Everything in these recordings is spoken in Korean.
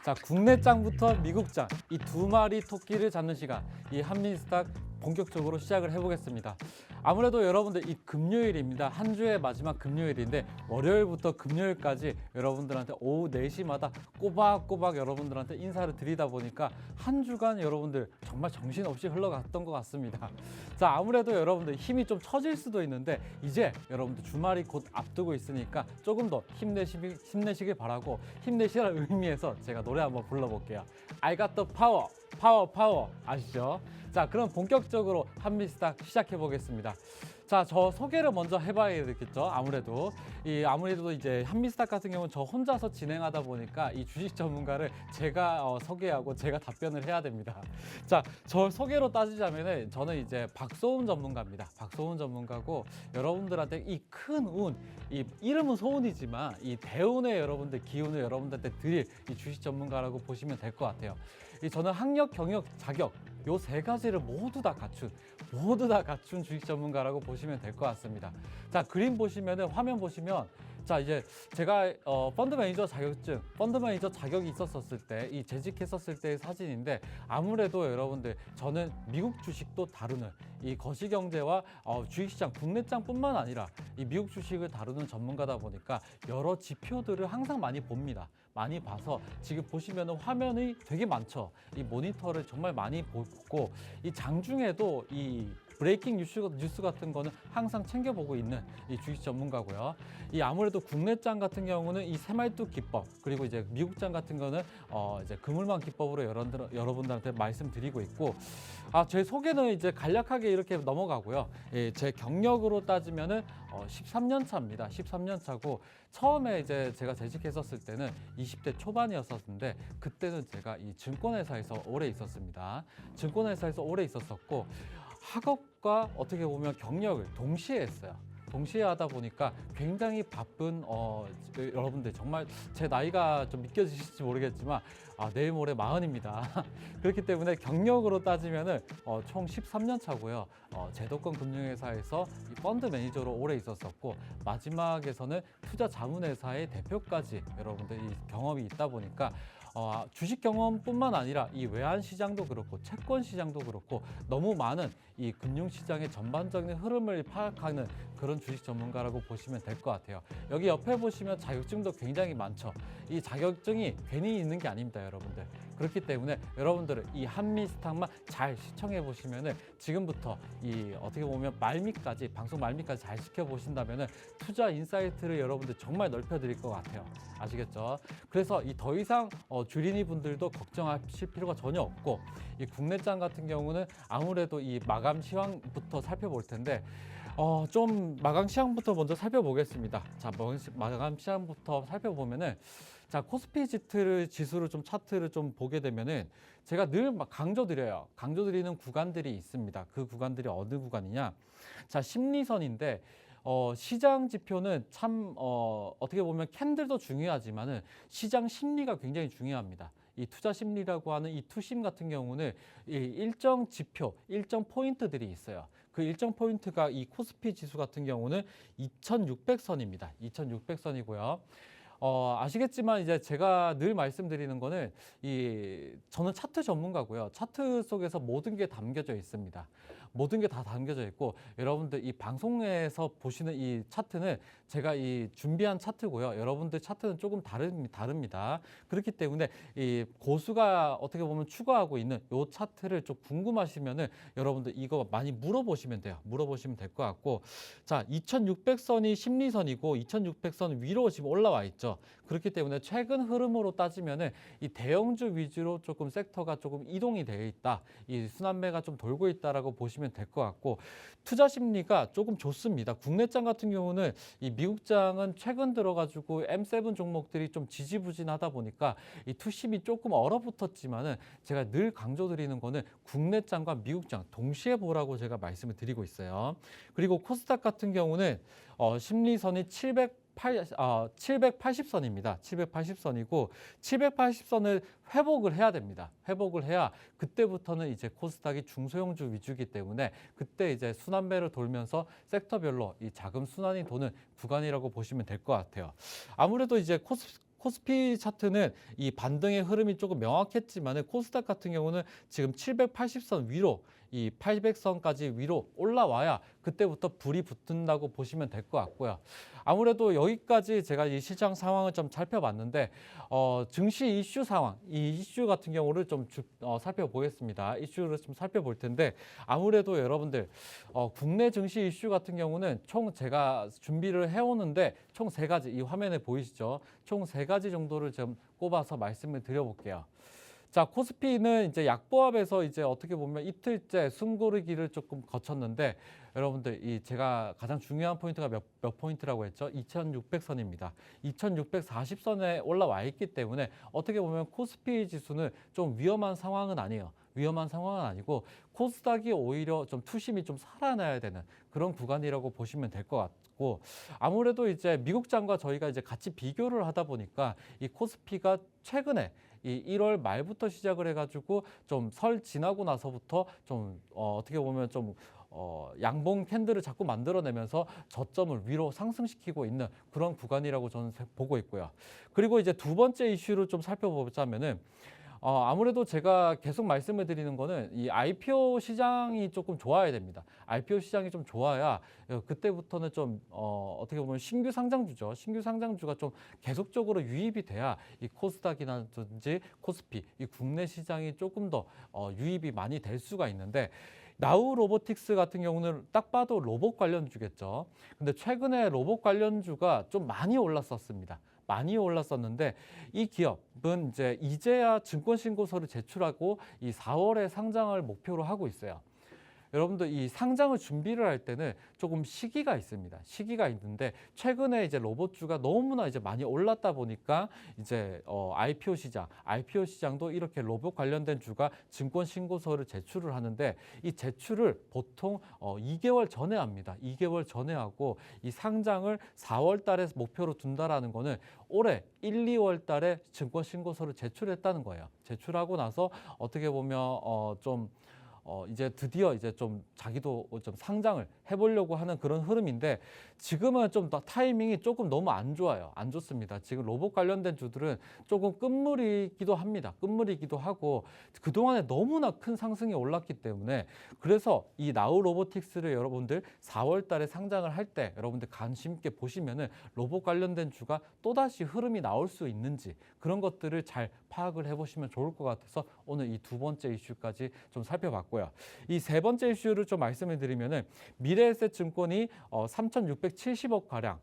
자, 국내장부터 미국장 이 두 마리 토끼를 잡는 시간, 이 한민스탁 본격적으로 시작을 해보겠습니다. 아무래도 여러분들 이 금요일입니다. 한 주의 마지막 금요일인데 월요일부터 금요일까지 여러분들한테 오후 4시마다 꼬박꼬박 여러분들한테 인사를 드리다 보니까 한 주간 여러분들 정말 정신없이 흘러갔던 것 같습니다. 자, 아무래도 여러분들 힘이 좀 처질 수도 있는데 이제 여러분들 주말이 곧 앞두고 있으니까 조금 더 힘내시길 바라고, 힘내시라는 의미에서 제가 노래 한번 불러볼게요. I got the power, power, power. 아시죠? 자, 그럼 본격적으로 한미스탁 시작해 보겠습니다. 자, 저 소개를 먼저 해봐야 되겠죠. 아무래도 이제 한미스탁 같은 경우는 저 혼자서 진행하다 보니까 이 주식 전문가를 제가 소개하고 제가 답변을 해야 됩니다. 자, 저 소개로 따지자면은 저는 이제 박소훈 전문가입니다. 박소훈 전문가고, 여러분들한테 이 큰 운, 이 이름은 소운이지만 이 대운의 여러분들 기운을 여러분들한테 드릴 이 주식 전문가라고 보시면 될 것 같아요. 저는 학력, 경력, 자격 요 세 가지를 모두 다 갖춘 주식 전문가라고 보시면 될 것 같습니다. 자, 그림 보시면은, 화면 보시면, 자, 이제 제가 펀드 매니저 자격증, 펀드 매니저 자격이 있었을 때, 이 재직했었을 때의 사진인데, 아무래도 여러분들 저는 미국 주식도 다루는 이 거시경제와 주식시장, 국내장뿐만 아니라 이 미국 주식을 다루는 전문가다 보니까 여러 지표들을 항상 많이 봅니다. 많이 봐서 지금 보시면은 화면이 되게 많죠. 이 모니터를 정말 많이 보고, 이 장중에도 이 브레이킹 뉴스 같은 거는 항상 챙겨보고 있는 이 주식 전문가고요. 이 아무래도 국내장 같은 경우는 이 새말뚝 기법, 그리고 이제 미국장 같은 거는 이제 그물망 기법으로 여러분들한테 말씀드리고 있고, 제 소개는 이제 간략하게 이렇게 넘어가고요. 제 경력으로 따지면은 13년 차입니다. 13년 차고, 처음에 이제 제가 재직했었을 때는 20대 초반이었었는데, 그때는 제가 이 증권회사에서 오래 있었습니다. 증권회사에서 오래 있었었고, 학업과 어떻게 보면 경력을 동시에 했어요. 동시에 하다 보니까 굉장히 바쁜 여러분들, 정말 제 나이가 좀 믿겨지실지 모르겠지만 내일 모레 40입니다. 그렇기 때문에 경력으로 따지면은 총 13년 차고요. 제도권 금융회사에서 이 펀드 매니저로 오래 있었었고, 마지막에서는 투자 자문회사의 대표까지 여러분들 이 경험이 있다 보니까 주식 경험뿐만 아니라 이 외환 시장도 그렇고 채권 시장도 그렇고 너무 많은 이 금융 시장의 전반적인 흐름을 파악하는 그런 주식 전문가라고 보시면 될 것 같아요. 여기 옆에 보시면 자격증도 굉장히 많죠. 이 자격증이 괜히 있는 게 아닙니다, 여러분들. 그렇기 때문에 여러분들은 이 한미스탁만 잘 시청해 보시면은, 지금부터 이 어떻게 보면 말미까지, 방송 말미까지 잘 지켜보신다면은 투자 인사이트를 여러분들 정말 넓혀드릴 것 같아요. 아시겠죠? 그래서 이 더 이상 주린이 분들도 걱정하실 필요가 전혀 없고, 이 국내장 같은 경우는 아무래도 이 마감 시황부터 살펴볼 텐데, 좀 마감 시황부터 먼저 살펴보겠습니다. 자, 마감 시황부터 살펴보면은, 자, 코스피 지수를 좀 차트를 좀 보게 되면은, 제가 늘 강조드려요. 강조드리는 구간들이 있습니다. 그 구간들이 어느 구간이냐? 자, 심리선인데, 시장 지표는 참 어떻게 보면 캔들도 중요하지만은 시장 심리가 굉장히 중요합니다. 이 투자 심리라고 하는 이 투심 같은 경우는 이 일정 지표, 일정 포인트들이 있어요. 그 일정 포인트가 이 코스피 지수 같은 경우는 2600선입니다. 2600선이고요. 아시겠지만 이제 제가 늘 말씀드리는 거는 저는 차트 전문가고요. 차트 속에서 모든 게 담겨져 있습니다. 모든 게 다 담겨져 있고, 여러분들 이 방송에서 보시는 이 차트는 제가 이 준비한 차트고요. 여러분들 차트는 조금 다릅니다. 그렇기 때문에 이 고수가 어떻게 보면 추구하고 있는 요 차트를 좀 궁금하시면은 여러분들 이거 많이 물어보시면 돼요. 물어보시면 될 것 같고, 자, 2600선이 심리선이고 2600선 위로 지금 올라와 있죠. 그렇기 때문에 최근 흐름으로 따지면은 이 대형주 위주로 조금 섹터가 조금 이동이 되어 있다. 이 순환매가 좀 돌고 있다라고 보시면 될 것 같고, 투자 심리가 조금 좋습니다. 국내장 같은 경우는 이 미국장은 최근 들어가지고 M7 종목들이 좀 지지부진하다 보니까 이 투심이 조금 얼어붙었지만은, 제가 늘 강조드리는 거는 국내장과 미국장 동시에 보라고 제가 말씀을 드리고 있어요. 그리고 코스닥 같은 경우는 심리선이 780선입니다. 780선이고 780선을 회복을 해야 됩니다. 회복을 해야 그때부터는 이제 코스닥이 중소형주 위주이기 때문에 그때 이제 순환매를 돌면서 섹터별로 이 자금 순환이 도는 구간이라고 보시면 될 것 같아요. 아무래도 이제 코스피 차트는 이 반등의 흐름이 조금 명확했지만은 코스닥 같은 경우는 지금 780선 위로 이 800선까지 위로 올라와야 그때부터 불이 붙는다고 보시면 될 것 같고요. 아무래도 여기까지 제가 이 시장 상황을 좀 살펴봤는데 증시 이슈 상황, 이 이슈 같은 경우를 좀 살펴보겠습니다. 이슈를 좀 살펴볼 텐데 아무래도 여러분들 국내 증시 이슈 같은 경우는 총 제가 준비를 해오는데 총 3가지, 이 화면에 보이시죠? 총 3가지 정도를 좀 꼽아서 말씀을 드려볼게요. 자, 코스피는 이제 약보합에서 이제 어떻게 보면 이틀째 숨고르기를 조금 거쳤는데 여러분들 이 제가 가장 중요한 포인트가 몇 포인트라고 했죠? 2600선입니다. 2640선에 올라와 있기 때문에 어떻게 보면 코스피 지수는 좀 위험한 상황은 아니에요. 위험한 상황은 아니고 코스닥이 오히려 좀 투심이 좀 살아나야 되는 그런 구간이라고 보시면 될 것 같고 아무래도 이제 미국장과 저희가 이제 같이 비교를 하다 보니까 이 코스피가 최근에 이 1월 말부터 시작을 해가지고 좀 설 지나고 나서부터 좀 어떻게 보면 좀 양봉 캔들을 자꾸 만들어내면서 저점을 위로 상승시키고 있는 그런 구간이라고 저는 보고 있고요. 그리고 이제 두 번째 이슈를 좀 살펴보자면은 아무래도 제가 계속 말씀을 드리는 거는 이 IPO 시장이 조금 좋아야 됩니다. IPO 시장이 좀 좋아야 그때부터는 좀 어떻게 보면 신규 상장주죠. 신규 상장주가 좀 계속적으로 유입이 돼야 이 코스닥이라든지 코스피, 이 국내 시장이 조금 더 유입이 많이 될 수가 있는데 나우 로보틱스 같은 경우는 딱 봐도 로봇 관련주겠죠. 근데 최근에 로봇 관련주가 좀 많이 올랐었습니다. 많이 올랐었는데 이 기업은 이제야 증권 신고서를 제출하고 이 4월에 상장을 목표로 하고 있어요. 여러분들 이 상장을 준비를 할 때는 조금 시기가 있습니다. 시기가 있는데 최근에 이제 로봇주가 너무나 이제 많이 올랐다 보니까 이제 IPO 시장도 이렇게 로봇 관련된 주가 증권 신고서를 제출을 하는데 이 제출을 보통 2개월 전에 합니다. 2개월 전에 하고 이 상장을 4월 달에 목표로 둔다라는 거는 올해 1, 2월 달에 증권 신고서를 제출했다는 거예요. 제출하고 나서 어떻게 보면 이제 드디어 이제 좀 자기도 좀 상장을 해보려고 하는 그런 흐름인데 지금은 좀 타이밍이 조금 너무 안 좋아요. 안 좋습니다. 지금 로봇 관련된 주들은 조금 끝물이기도 합니다. 끝물이기도 하고 그동안에 너무나 큰 상승이 올랐기 때문에 그래서 이 나우 로보틱스를 여러분들 4월 달에 상장을 할 때 여러분들 관심 있게 보시면은 로봇 관련된 주가 또다시 흐름이 나올 수 있는지 그런 것들을 잘 파악을 해보시면 좋을 것 같아서 오늘 이 두 번째 이슈까지 좀 살펴봤고요. 이 세 번째 이슈를 좀 말씀을 드리면은 미래에셋증권이 3,670억 가량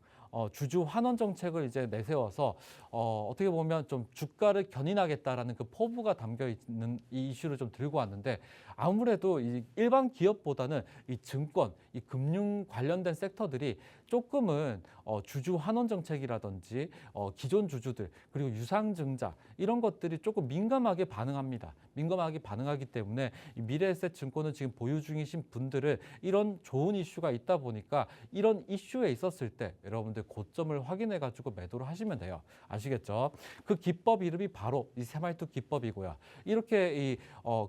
주주 환원 정책을 이제 내세워서 어떻게 보면 좀 주가를 견인하겠다라는 그 포부가 담겨 있는 이 이슈를 좀 들고 왔는데 아무래도 이 일반 기업보다는 이 증권, 이 금융 관련된 섹터들이 조금은 주주 환원 정책이라든지 기존 주주들 그리고 유상증자 이런 것들이 조금 민감하게 반응합니다. 민감하게 반응하기 때문에 이 미래에셋증권을 지금 보유 중이신 분들은 이런 좋은 이슈가 있다 보니까 이런 이슈에 있었을 때 여러분들 고점을 확인해 가지고 매도를 하시면 돼요. 아시겠죠? 그 기법 이름이 바로 이 새말투 기법이고요. 이렇게 이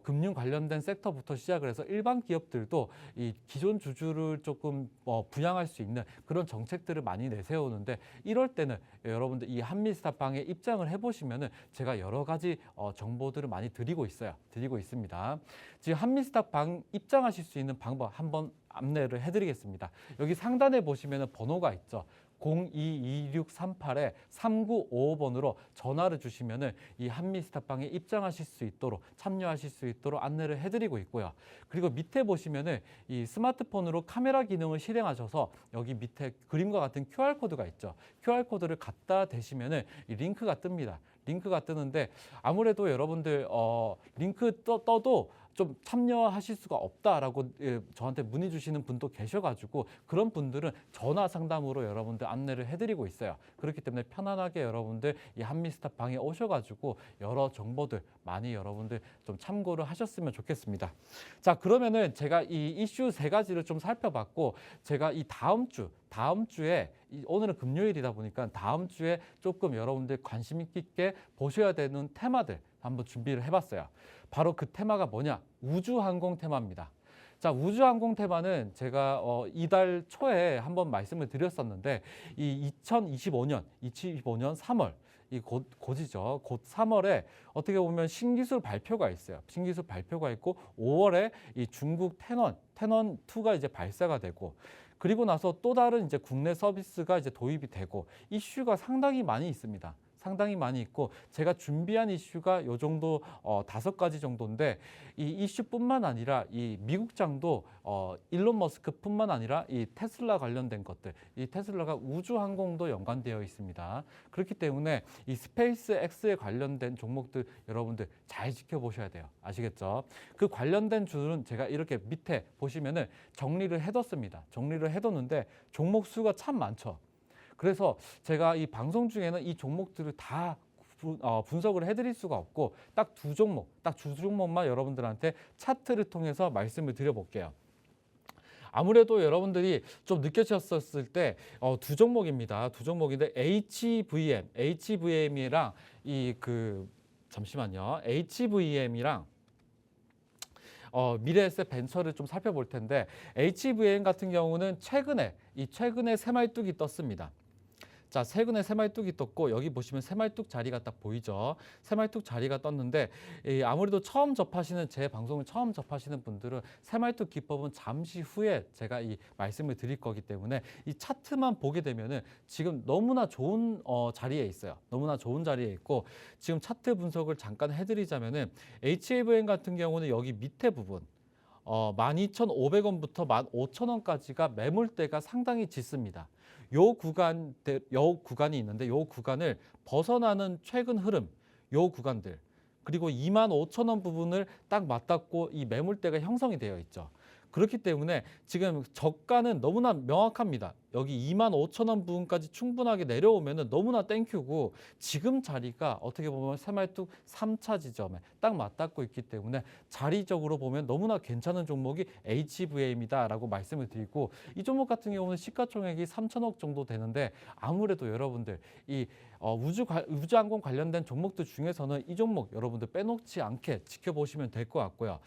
금융 관련된 섹터부터 시작을 해서 일반 기업들도 이 기존 주주를 조금 부양할 수 있는 그런 정책들을 많이 내세우는데 이럴 때는 여러분들 이 한미스탑방에 입장을 해보시면은 제가 여러 가지 정보들을 많이 드리고 있습니다. 지금 한미스탑방 입장하실 수 있는 방법 한번 안내를 해드리겠습니다. 여기 상단에 보시면은 번호가 있죠. 022638에 3955번으로 전화를 주시면은 이 한미스탑방에 입장하실 수 있도록 참여하실 수 있도록 안내를 해드리고 있고요. 그리고 밑에 보시면은 이 스마트폰으로 카메라 기능을 실행하셔서 여기 밑에 그림과 같은 QR코드가 있죠. QR코드를 갖다 대시면은 이 링크가 뜹니다. 링크가 뜨는데 아무래도 여러분들 링크 떠도 좀 참여하실 수가 없다라고 저한테 문의 주시는 분도 계셔가지고 그런 분들은 전화 상담으로 여러분들 안내를 해드리고 있어요. 그렇기 때문에 편안하게 여러분들 이 한미스탑방에 오셔가지고 여러 정보들 많이 여러분들 좀 참고를 하셨으면 좋겠습니다. 자, 그러면은 제가 이 이슈 3가지를 좀 살펴봤고 제가 이 다음 주에 오늘은 금요일이다 보니까 다음 주에 조금 여러분들 관심 있게 보셔야 되는 테마들 한번 준비를 해봤어요. 바로 그 테마가 뭐냐? 우주항공 테마입니다. 자, 우주항공 테마는 제가 이달 초에 한번 말씀을 드렸었는데 이 2025년 3월 이 곧이죠. 곧 3월에 어떻게 보면 신기술 발표가 있어요. 신기술 발표가 있고 5월에 이 중국 테넌 2가 이제 발사가 되고 그리고 나서 또 다른 이제 국내 서비스가 이제 도입이 되고 이슈가 상당히 많이 있습니다. 상당히 많이 있고 제가 준비한 이슈가 요 정도 5가지 정도인데 이 이슈뿐만 아니라 이 미국장도 일론 머스크뿐만 아니라 이 테슬라 관련된 것들, 이 테슬라가 우주항공도 연관되어 있습니다. 그렇기 때문에 이 스페이스 X에 관련된 종목들 여러분들 잘 지켜보셔야 돼요. 아시겠죠? 그 관련된 주는 제가 이렇게 밑에 보시면은 정리를 해뒀습니다. 정리를 해뒀는데 종목 수가 참 많죠. 그래서 제가 이 방송 중에는 이 종목들을 다 분석을 해드릴 수가 없고 딱 두 종목만 여러분들한테 차트를 통해서 말씀을 드려볼게요. 아무래도 여러분들이 좀 느껴졌었을 때 두 종목입니다. 두 종목인데 HVM이랑 잠시만요. HVM이랑 미래에셋 벤처를 좀 살펴볼 텐데 HVM 같은 경우는 최근에 새말뚝이 떴습니다. 자, 최근에 새말뚝이 떴고 여기 보시면 새말뚝 자리가 딱 보이죠. 새말뚝 자리가 떴는데 아무래도 제 방송을 처음 접하시는 분들은 새말뚝 기법은 잠시 후에 제가 이 말씀을 드릴 거기 때문에 이 차트만 보게 되면은 지금 너무나 좋은 자리에 있어요. 너무나 좋은 자리에 있고 지금 차트 분석을 잠깐 해드리자면은 HAVM 같은 경우는 여기 밑에 부분 12,500원부터 15,000원까지가 매물대가 상당히 짙습니다. 요 구간이 있는데 요 구간을 벗어나는 최근 흐름, 요 구간들 그리고 25,000원 부분을 딱 맞닿고 이 매물대가 형성이 되어 있죠. 그렇기 때문에 지금 저가는 너무나 명확합니다. 여기 25,000원 부분까지 충분하게 내려오면 너무나 땡큐고 지금 자리가 어떻게 보면 새말뚝 3차 지점에 딱 맞닿고 있기 때문에 자리적으로 보면 너무나 괜찮은 종목이 HVM이다라고 말씀을 드리고 이 종목 같은 경우는 시가총액이 3천억 정도 되는데 아무래도 여러분들 이 우주항공 관련된 종목들 중에서는 이 종목 여러분들 빼놓지 않게 지켜보시면 될 것 같고요.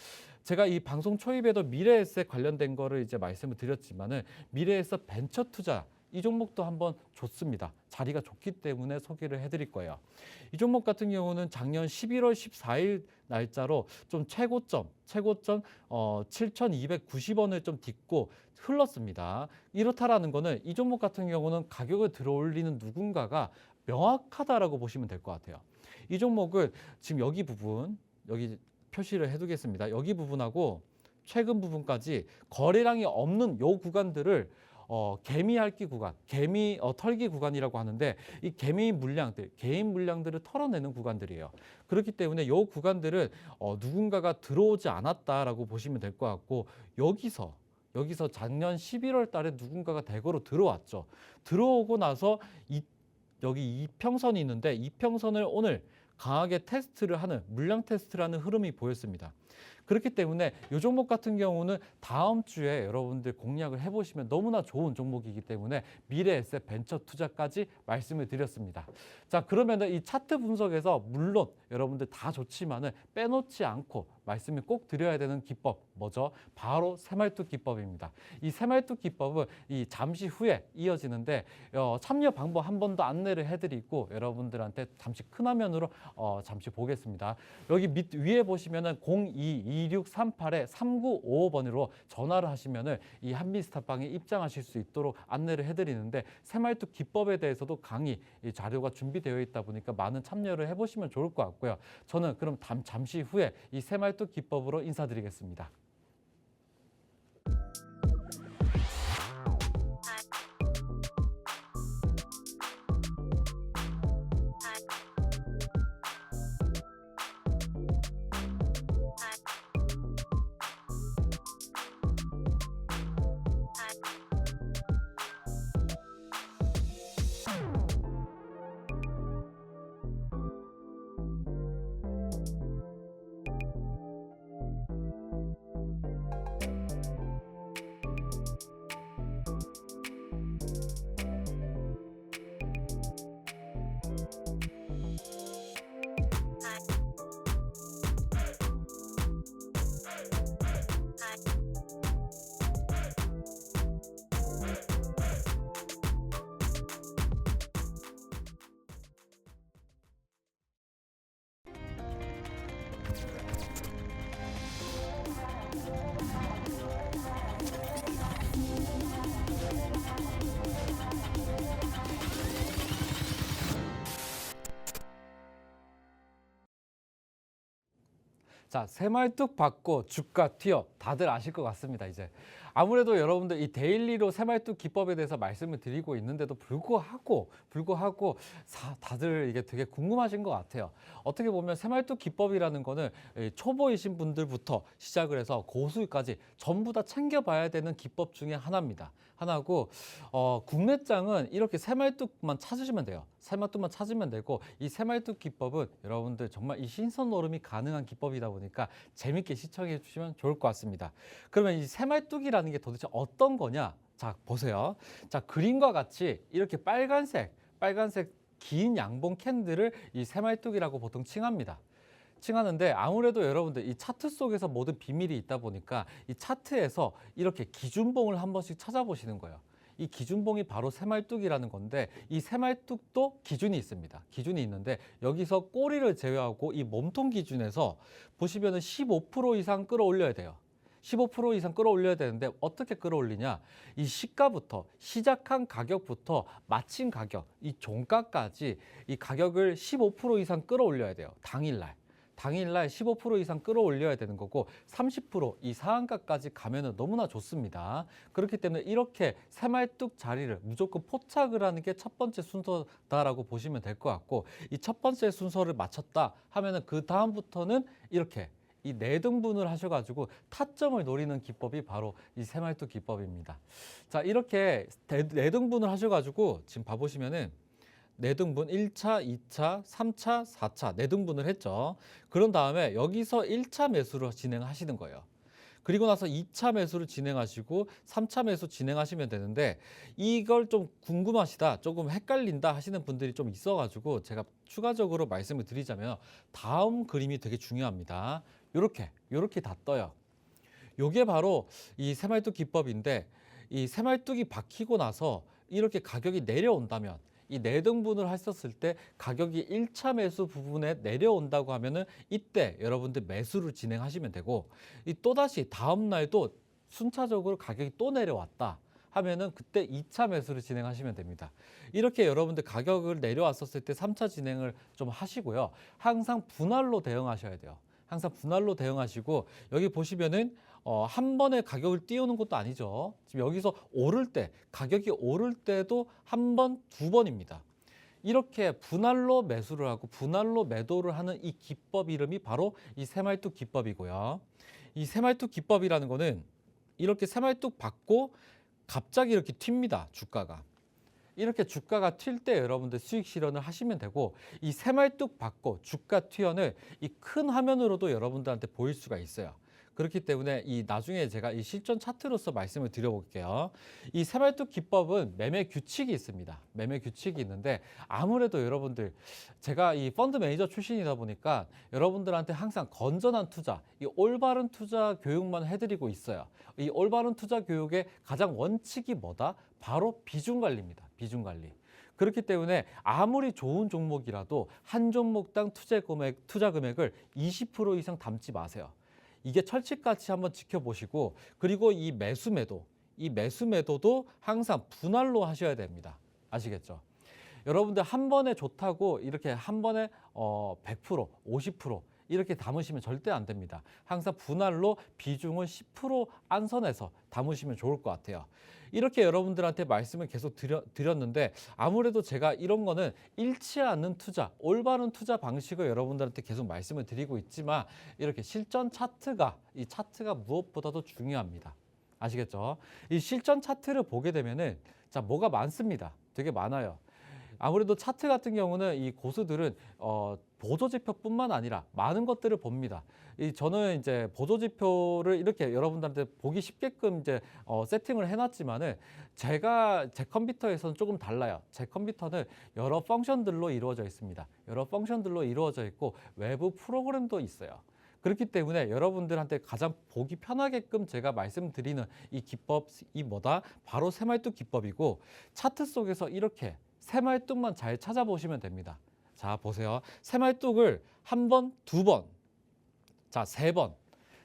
제가 이 방송 초입에도 미래에셋 관련된 거를 이제 말씀을 드렸지만은 미래에셋 벤처 투자 이 종목도 한번 좋습니다. 자리가 좋기 때문에 소개를 해드릴 거예요. 이 종목 같은 경우는 작년 11월 14일 날짜로 좀 최고점 7,290원을 좀 딛고 흘렀습니다. 이렇다라는 거는 이 종목 같은 경우는 가격을 들어올리는 누군가가 명확하다라고 보시면 될 것 같아요. 이 종목을 지금 여기 표시를 해두겠습니다. 여기 부분하고 최근 부분까지 거래량이 없는 요 구간들을 개미핥기 구간, 털기 구간이라고 하는데 이 개인 물량들을 털어내는 구간들이에요. 그렇기 때문에 요 구간들은 누군가가 들어오지 않았다라고 보시면 될 것 같고 여기서 작년 11월 달에 누군가가 대거로 들어왔죠. 들어오고 나서 여기 이평선이 있는데 이평선을 오늘 강하게 물량 테스트를 하는 흐름이 보였습니다. 그렇기 때문에 이 종목 같은 경우는 다음 주에 여러분들 공략을 해보시면 너무나 좋은 종목이기 때문에 미래에셋 벤처 투자까지 말씀을 드렸습니다. 자, 그러면 이 차트 분석에서 물론 여러분들 다 좋지만은 빼놓지 않고 말씀을 꼭 드려야 되는 기법 뭐죠? 바로 새말뚝 기법입니다. 이 새말뚝 기법은 이 잠시 후에 이어지는데 참여 방법 한 번 더 안내를 해드리고 여러분들한테 잠시 큰 화면으로 잠시 보겠습니다. 여기 위에 보시면은 02-2638-3955번으로 전화를 하시면은 이 한미스타방에 입장하실 수 있도록 안내를 해드리는데 새말뚝 기법에 대해서도 강의 자료가 준비되어 있다 보니까 많은 참여를 해보시면 좋을 것 같고요. 저는 그럼 잠시 후에 이 새말뚝 기법으로 인사드리겠습니다. 자, 새말뚝 받고 주가 튀어 다들 아실 것 같습니다. 이제 아무래도 여러분들 이 데일리로 새말뚝 기법에 대해서 말씀을 드리고 있는데도 불구하고 다들 이게 되게 궁금하신 것 같아요. 어떻게 보면 새말뚝 기법이라는 거는 초보이신 분들부터 시작을 해서 고수까지 전부 다 챙겨봐야 되는 기법 중에 하나입니다. 하나고 국내장은 이렇게 새말뚝만 찾으시면 돼요. 새말뚝만 찾으면 되고, 이 새말뚝 기법은 여러분들 정말 이 신선 노름이 가능한 기법이다 보니까 재밌게 시청해 주시면 좋을 것 같습니다. 그러면 이 새말뚝이라는 게 도대체 어떤 거냐? 자, 보세요. 자, 그림과 같이 이렇게 빨간색 긴 양봉 캔들을 이 새말뚝이라고 보통 칭합니다. 칭하는데, 아무래도 여러분들 이 차트 속에서 모든 비밀이 있다 보니까 이 차트에서 이렇게 기준봉을 한 번씩 찾아보시는 거예요. 이 기준봉이 바로 새말뚝이라는 건데, 이 새말뚝도 기준이 있습니다. 기준이 있는데, 여기서 꼬리를 제외하고 이 몸통 기준에서 보시면은 15% 이상 끌어올려야 돼요. 15% 이상 끌어올려야 되는데, 어떻게 끌어올리냐? 이 시가부터, 시작한 가격부터 마친 가격, 이 종가까지 이 가격을 15% 이상 끌어올려야 돼요. 당일날 15% 이상 끌어올려야 되는 거고, 30% 이 상한가까지 가면은 너무나 좋습니다. 그렇기 때문에 이렇게 새말뚝 자리를 무조건 포착을 하는 게 첫 번째 순서다라고 보시면 될 것 같고, 이 첫 번째 순서를 마쳤다 하면은 그 다음부터는 이렇게 이 내등분을 하셔가지고 타점을 노리는 기법이 바로 이 새말뚝 기법입니다. 자, 이렇게 내등분을 하셔가지고 지금 봐보시면은 내등분 1차, 2차, 3차, 4차 내등분을 했죠. 그런 다음에 여기서 1차 매수를 진행하시는 거예요. 그리고 나서 2차 매수를 진행하시고 3차 매수 진행하시면 되는데, 이걸 좀 궁금하시다, 조금 헷갈린다 하시는 분들이 좀 있어가지고 제가 추가적으로 말씀을 드리자면, 다음 그림이 되게 중요합니다. 요렇게 다 떠요. 요게 바로 이 새말뚝 기법인데, 이 새말뚝이 박히고 나서 이렇게 가격이 내려온다면, 이 내등분을 하셨을 때 가격이 1차 매수 부분에 내려온다고 하면은 이때 여러분들 매수를 진행하시면 되고, 이 또다시 다음 날도 순차적으로 가격이 또 내려왔다 하면은 그때 2차 매수를 진행하시면 됩니다. 이렇게 여러분들 가격을 내려왔었을 때 3차 진행을 좀 하시고요. 항상 분할로 대응하셔야 돼요. 항상 분할로 대응하시고, 여기 보시면은 한 번에 가격을 띄우는 것도 아니죠. 지금 여기서 오를 때, 가격이 오를 때도 한 번, 두 번입니다. 이렇게 분할로 매수를 하고 분할로 매도를 하는 이 기법 이름이 바로 이 새말뚝 기법이고요. 이 새말뚝 기법이라는 거는 이렇게 새말뚝 받고 갑자기 이렇게 튑니다, 주가가. 이렇게 주가가 튈 때 여러분들 수익 실현을 하시면 되고, 이 새말뚝 받고 주가 튀어는 이 큰 화면으로도 여러분들한테 보일 수가 있어요. 그렇기 때문에 이 나중에 제가 이 실전 차트로서 말씀을 드려볼게요. 이 새말뚝 기법은 매매 규칙이 있습니다. 매매 규칙이 있는데, 아무래도 여러분들, 제가 이 펀드 매니저 출신이다 보니까 여러분들한테 항상 건전한 투자, 이 올바른 투자 교육만 해드리고 있어요. 이 올바른 투자 교육의 가장 원칙이 뭐다? 바로 비중 관리입니다. 비중 관리. 그렇기 때문에 아무리 좋은 종목이라도 한 종목당 투자 금액을 20% 이상 담지 마세요. 이게 철칙같이 한번 지켜보시고, 그리고 이 매수매도도 항상 분할로 하셔야 됩니다. 아시겠죠? 여러분들 한 번에 좋다고 이렇게 한 번에 100%, 50% 이렇게 담으시면 절대 안 됩니다. 항상 분할로 비중을 10% 안선에서 담으시면 좋을 것 같아요. 이렇게 여러분들한테 말씀을 계속 드렸는데, 아무래도 제가 이런 거는 잃지 않는 투자, 올바른 투자 방식을 여러분들한테 계속 말씀을 드리고 있지만, 이렇게 실전 이 차트가 무엇보다도 중요합니다. 아시겠죠? 이 실전 차트를 보게 되면은, 자, 뭐가 많습니다. 되게 많아요. 아무래도 차트 같은 경우는 이 고수들은 보조지표뿐만 아니라 많은 것들을 봅니다. 저는 이제 보조지표를 이렇게 여러분들한테 보기 쉽게끔 이제 세팅을 해놨지만은, 제 컴퓨터에서는 조금 달라요. 제 컴퓨터는 여러 펑션들로 이루어져 있습니다. 여러 펑션들로 이루어져 있고 외부 프로그램도 있어요. 그렇기 때문에 여러분들한테 가장 보기 편하게끔 제가 말씀드리는 이 기법이 뭐다? 바로 새말뚝 기법이고, 차트 속에서 이렇게 새말뚝만 잘 찾아보시면 됩니다. 자, 보세요. 새말뚝을 한 번, 두 번, 자, 세 번.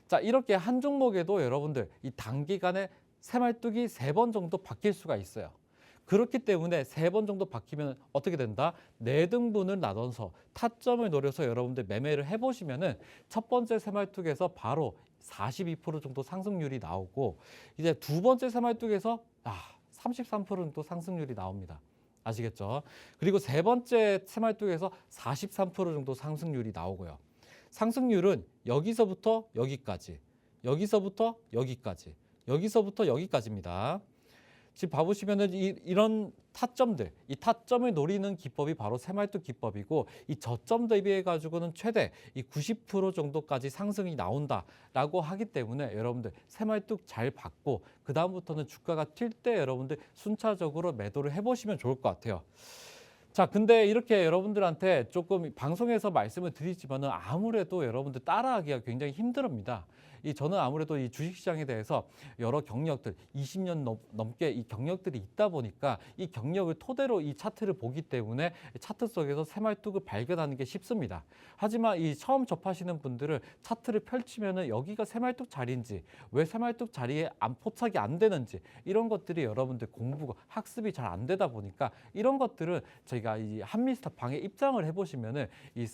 자, 이렇게 한 종목에도 여러분들 이 단기간에 새말뚝이 3번 정도 바뀔 수가 있어요. 그렇기 때문에 3번 정도 박히면 어떻게 된다? 4등분을 나눠서 타점을 노려서 여러분들 매매를 해보시면은 첫 번째 새말뚝에서 바로 42% 정도 상승률이 나오고 이제 두 번째 새말뚝에서 33% 정도 상승률이 나옵니다. 아시겠죠? 그리고 세 번째 새말뚝에서 43% 정도 상승률이 나오고요. 상승률은 여기서부터 여기까지, 여기서부터 여기까지, 여기서부터 여기까지입니다. 지금 봐보시면은 이런 타점들, 이 타점을 노리는 기법이 바로 새말뚝 기법이고 이 저점 대비해 가지고는 최대 이 90% 정도까지 상승이 나온다라고 하기 때문에 여러분들 새말뚝 잘 받고 그 다음부터는 주가가 튈 때 여러분들 순차적으로 매도를 해보시면 좋을 것 같아요. 자, 근데 이렇게 여러분들한테 조금 방송에서 말씀을 드리지만은 아무래도 여러분들 따라하기가 굉장히 힘듭니다. 저는 아무래도 이 주식시장에 대해서 여러 경력들, 20년 넘게 이 경력들이 있다 보니까 이 경력을 토대로 이 차트를 보기 때문에 차트 속에서 새말뚝을 발견하는 게 쉽습니다. 하지만 이 처음 접하시는 분들은 차트를 펼치면은 여기가 새말뚝 자리인지, 왜 새말뚝 자리에 포착이 안 되는지 이런 것들이 여러분들 공부가 학습이 잘 안 되다 보니까 이런 것들은 저희가 이 한미스탑 방에 입장을 해보시면은 이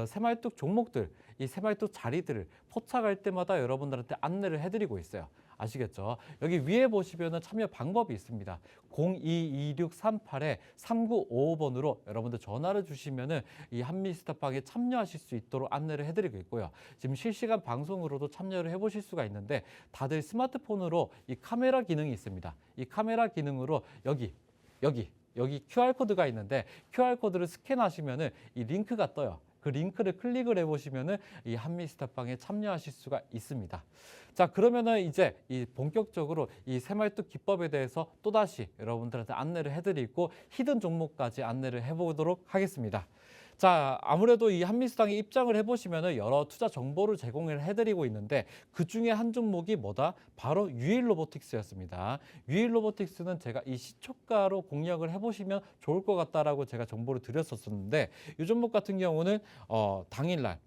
새말뚝 종목들, 이 새말뚝 자리들을 포착할 때마다 여러분들한테 안내를 해드리고 있어요. 아시겠죠? 여기 위에 보시면은 참여 방법이 있습니다. 022638-3955번으로 여러분들 전화를 주시면은 이 한미스탑방에 참여하실 수 있도록 안내를 해드리고 있고요. 지금 실시간 방송으로도 참여를 해보실 수가 있는데 다들 스마트폰으로 이 카메라 기능이 있습니다. 이 카메라 기능으로 여기 QR코드가 있는데 QR코드를 스캔하시면은 이 링크가 떠요. 그 링크를 클릭을 해보시면은 이 한미스탑방에 참여하실 수가 있습니다. 자, 그러면은 이제 이 본격적으로 이 새말뚝 기법에 대해서 또다시 여러분들한테 안내를 해드리고 히든 종목까지 안내를 해보도록 하겠습니다. 자, 아무래도 이 한미스탑에 입장을 해보시면은 여러 투자 정보를 제공을 해드리고 있는데 그 중에 한 종목이 뭐다? 바로 유일로보틱스였습니다. 유일로보틱스는 제가 이 시초가로 공략을 해보시면 좋을 것 같다라고 제가 정보를 드렸었는데 이 종목 같은 경우는 당일날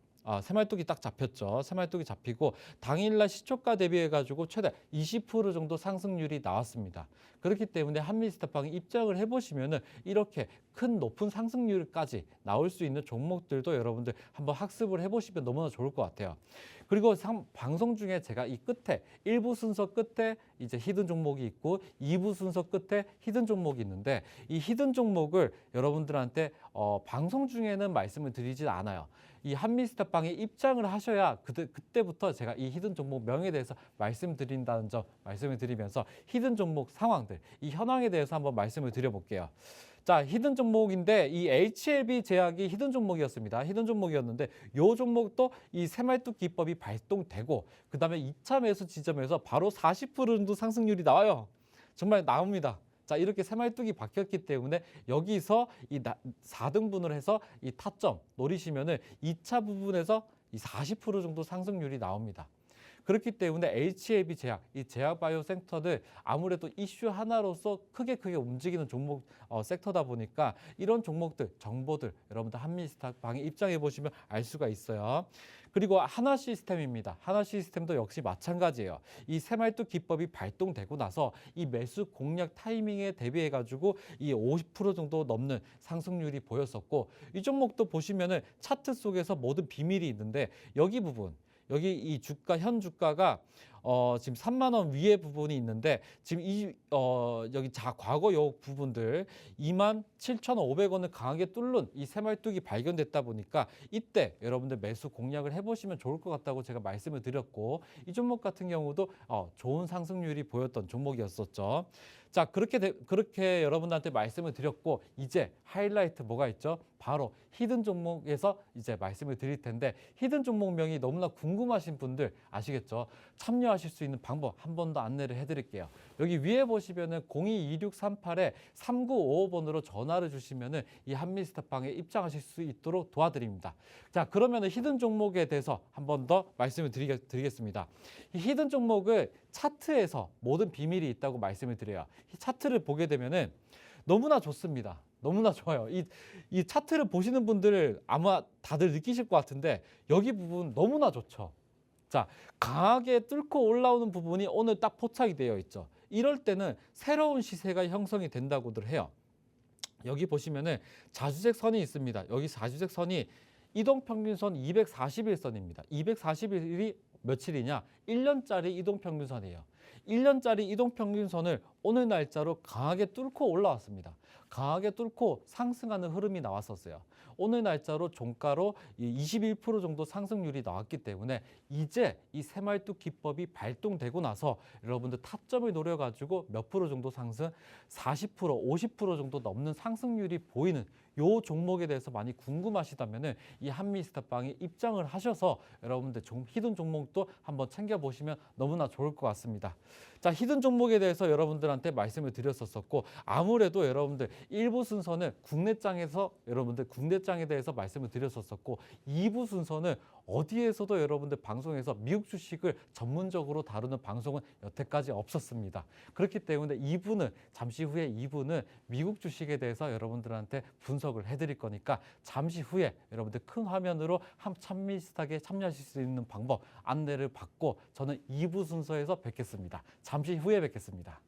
새말뚝이 딱 잡혔죠. 새말뚝이 잡히고 당일날 시초가 대비해가지고 최대 20% 정도 상승률이 나왔습니다. 그렇기 때문에 한미스탑방에 입장을 해보시면은 이렇게 큰 높은 상승률까지 나올 수 있는 종목들도 여러분들 한번 학습을 해보시면 너무나 좋을 것 같아요. 그리고 방송 중에 제가 이 끝에 1부 순서 끝에 이제 히든 종목이 있고 2부 순서 끝에 히든 종목이 있는데 이 히든 종목을 여러분들한테 방송 중에는 말씀을 드리지 않아요. 이 한미스탑방에 입장을 하셔야 그때부터 제가 이 히든 종목 명에 대해서 말씀드린다는 점 말씀을 드리면서 히든 종목 상황들, 이 현황에 대해서 한번 말씀을 드려볼게요. 자, 히든 종목인데 이 HLB 제약이 히든 종목이었습니다. 히든 종목이었는데 이 종목도 이 새말뚝 기법이 발동되고 그 다음에 2차 매수 지점에서 바로 40% 정도 상승률이 나와요. 정말 나옵니다. 자, 이렇게 새말뚝이 박혔기 때문에 여기서 이 4등분을 해서 이 타점 노리시면은 2차 부분에서 이 40% 정도 상승률이 나옵니다. 그렇기 때문에 HLB 제약, 이 제약바이오 섹터는 아무래도 이슈 하나로서 크게 움직이는 종목 섹터다 보니까 이런 종목들, 정보들 여러분들 한미스탑방에 입장해 보시면 알 수가 있어요. 그리고 하나시스템입니다. 하나시스템도 역시 마찬가지예요. 이 새말뚝 기법이 발동되고 나서 이 매수 공략 타이밍에 대비해 가지고 이 50% 정도 넘는 상승률이 보였었고 이 종목도 보시면은 차트 속에서 모든 비밀이 있는데 여기 부분 여기 이 주가 현 주가가 지금 3만 원 위에 부분이 있는데 지금 여기 과거 요 부분들 27,500원을 강하게 뚫는 이 새말뚝이 발견됐다 보니까 이때 여러분들 매수 공략을 해보시면 좋을 것 같다고 제가 말씀을 드렸고 이 종목 같은 경우도 좋은 상승률이 보였던 종목이었었죠. 자, 그렇게 여러분들한테 말씀을 드렸고 이제 하이라이트 뭐가 있죠? 바로 히든 종목에서 이제 말씀을 드릴 텐데 히든 종목명이 너무나 궁금하신 분들 아시겠죠? 참여하실 수 있는 방법 한 번 더 안내를 해드릴게요. 여기 위에 보시면은 022638-3955번으로 전화를 주시면은 이 한미스탑방에 입장하실 수 있도록 도와드립니다. 자, 그러면은 히든 종목에 대해서 한 번 더 말씀을 드리겠습니다. 이 히든 종목을 차트에서 모든 비밀이 있다고 말씀을 드려요. 이 차트를 보게 되면은 너무나 좋습니다. 너무나 좋아요. 이 차트를 보시는 분들 아마 다들 느끼실 것 같은데 여기 부분 너무나 좋죠. 자, 강하게 뚫고 올라오는 부분이 오늘 딱 포착이 되어 있죠. 이럴 때는 새로운 시세가 형성이 된다고들 해요. 여기 보시면은 자주색 선이 있습니다. 여기 자주색 선이 이동평균선 240일선입니다. 240일이 며칠이냐? 1년짜리 이동평균선이에요. 1년짜리 이동평균선을 오늘 날짜로 강하게 뚫고 올라왔습니다. 강하게 뚫고 상승하는 흐름이 나왔었어요. 오늘 날짜로 종가로 21% 정도 상승률이 나왔기 때문에 이제 이 새말뚝 기법이 발동되고 나서 여러분들 타점을 노려가지고 몇 프로 정도 상승, 40%, 50% 정도 넘는 상승률이 보이는 요 종목에 대해서 많이 궁금하시다면은 이 한미스탑방에 입장을 하셔서 여러분들 히든 종목도 한번 챙겨보시면 너무나 좋을 것 같습니다. 자, 히든 종목에 대해서 여러분들한테 말씀을 드렸었고 아무래도 여러분들 1부 순서는 국내장에서 여러분들 국내장에 대해서 말씀을 드렸었고 2부 순서는 어디에서도 여러분들 방송에서 미국 주식을 전문적으로 다루는 방송은 여태까지 없었습니다. 그렇기 때문에 2부는 잠시 후에 2부는 미국 주식에 대해서 여러분들한테 분석을 해드릴 거니까 잠시 후에 여러분들 큰 화면으로 한미스탁에 참여하실 수 있는 방법 안내를 받고 저는 2부 순서에서 뵙겠습니다. 잠시 후에 뵙겠습니다.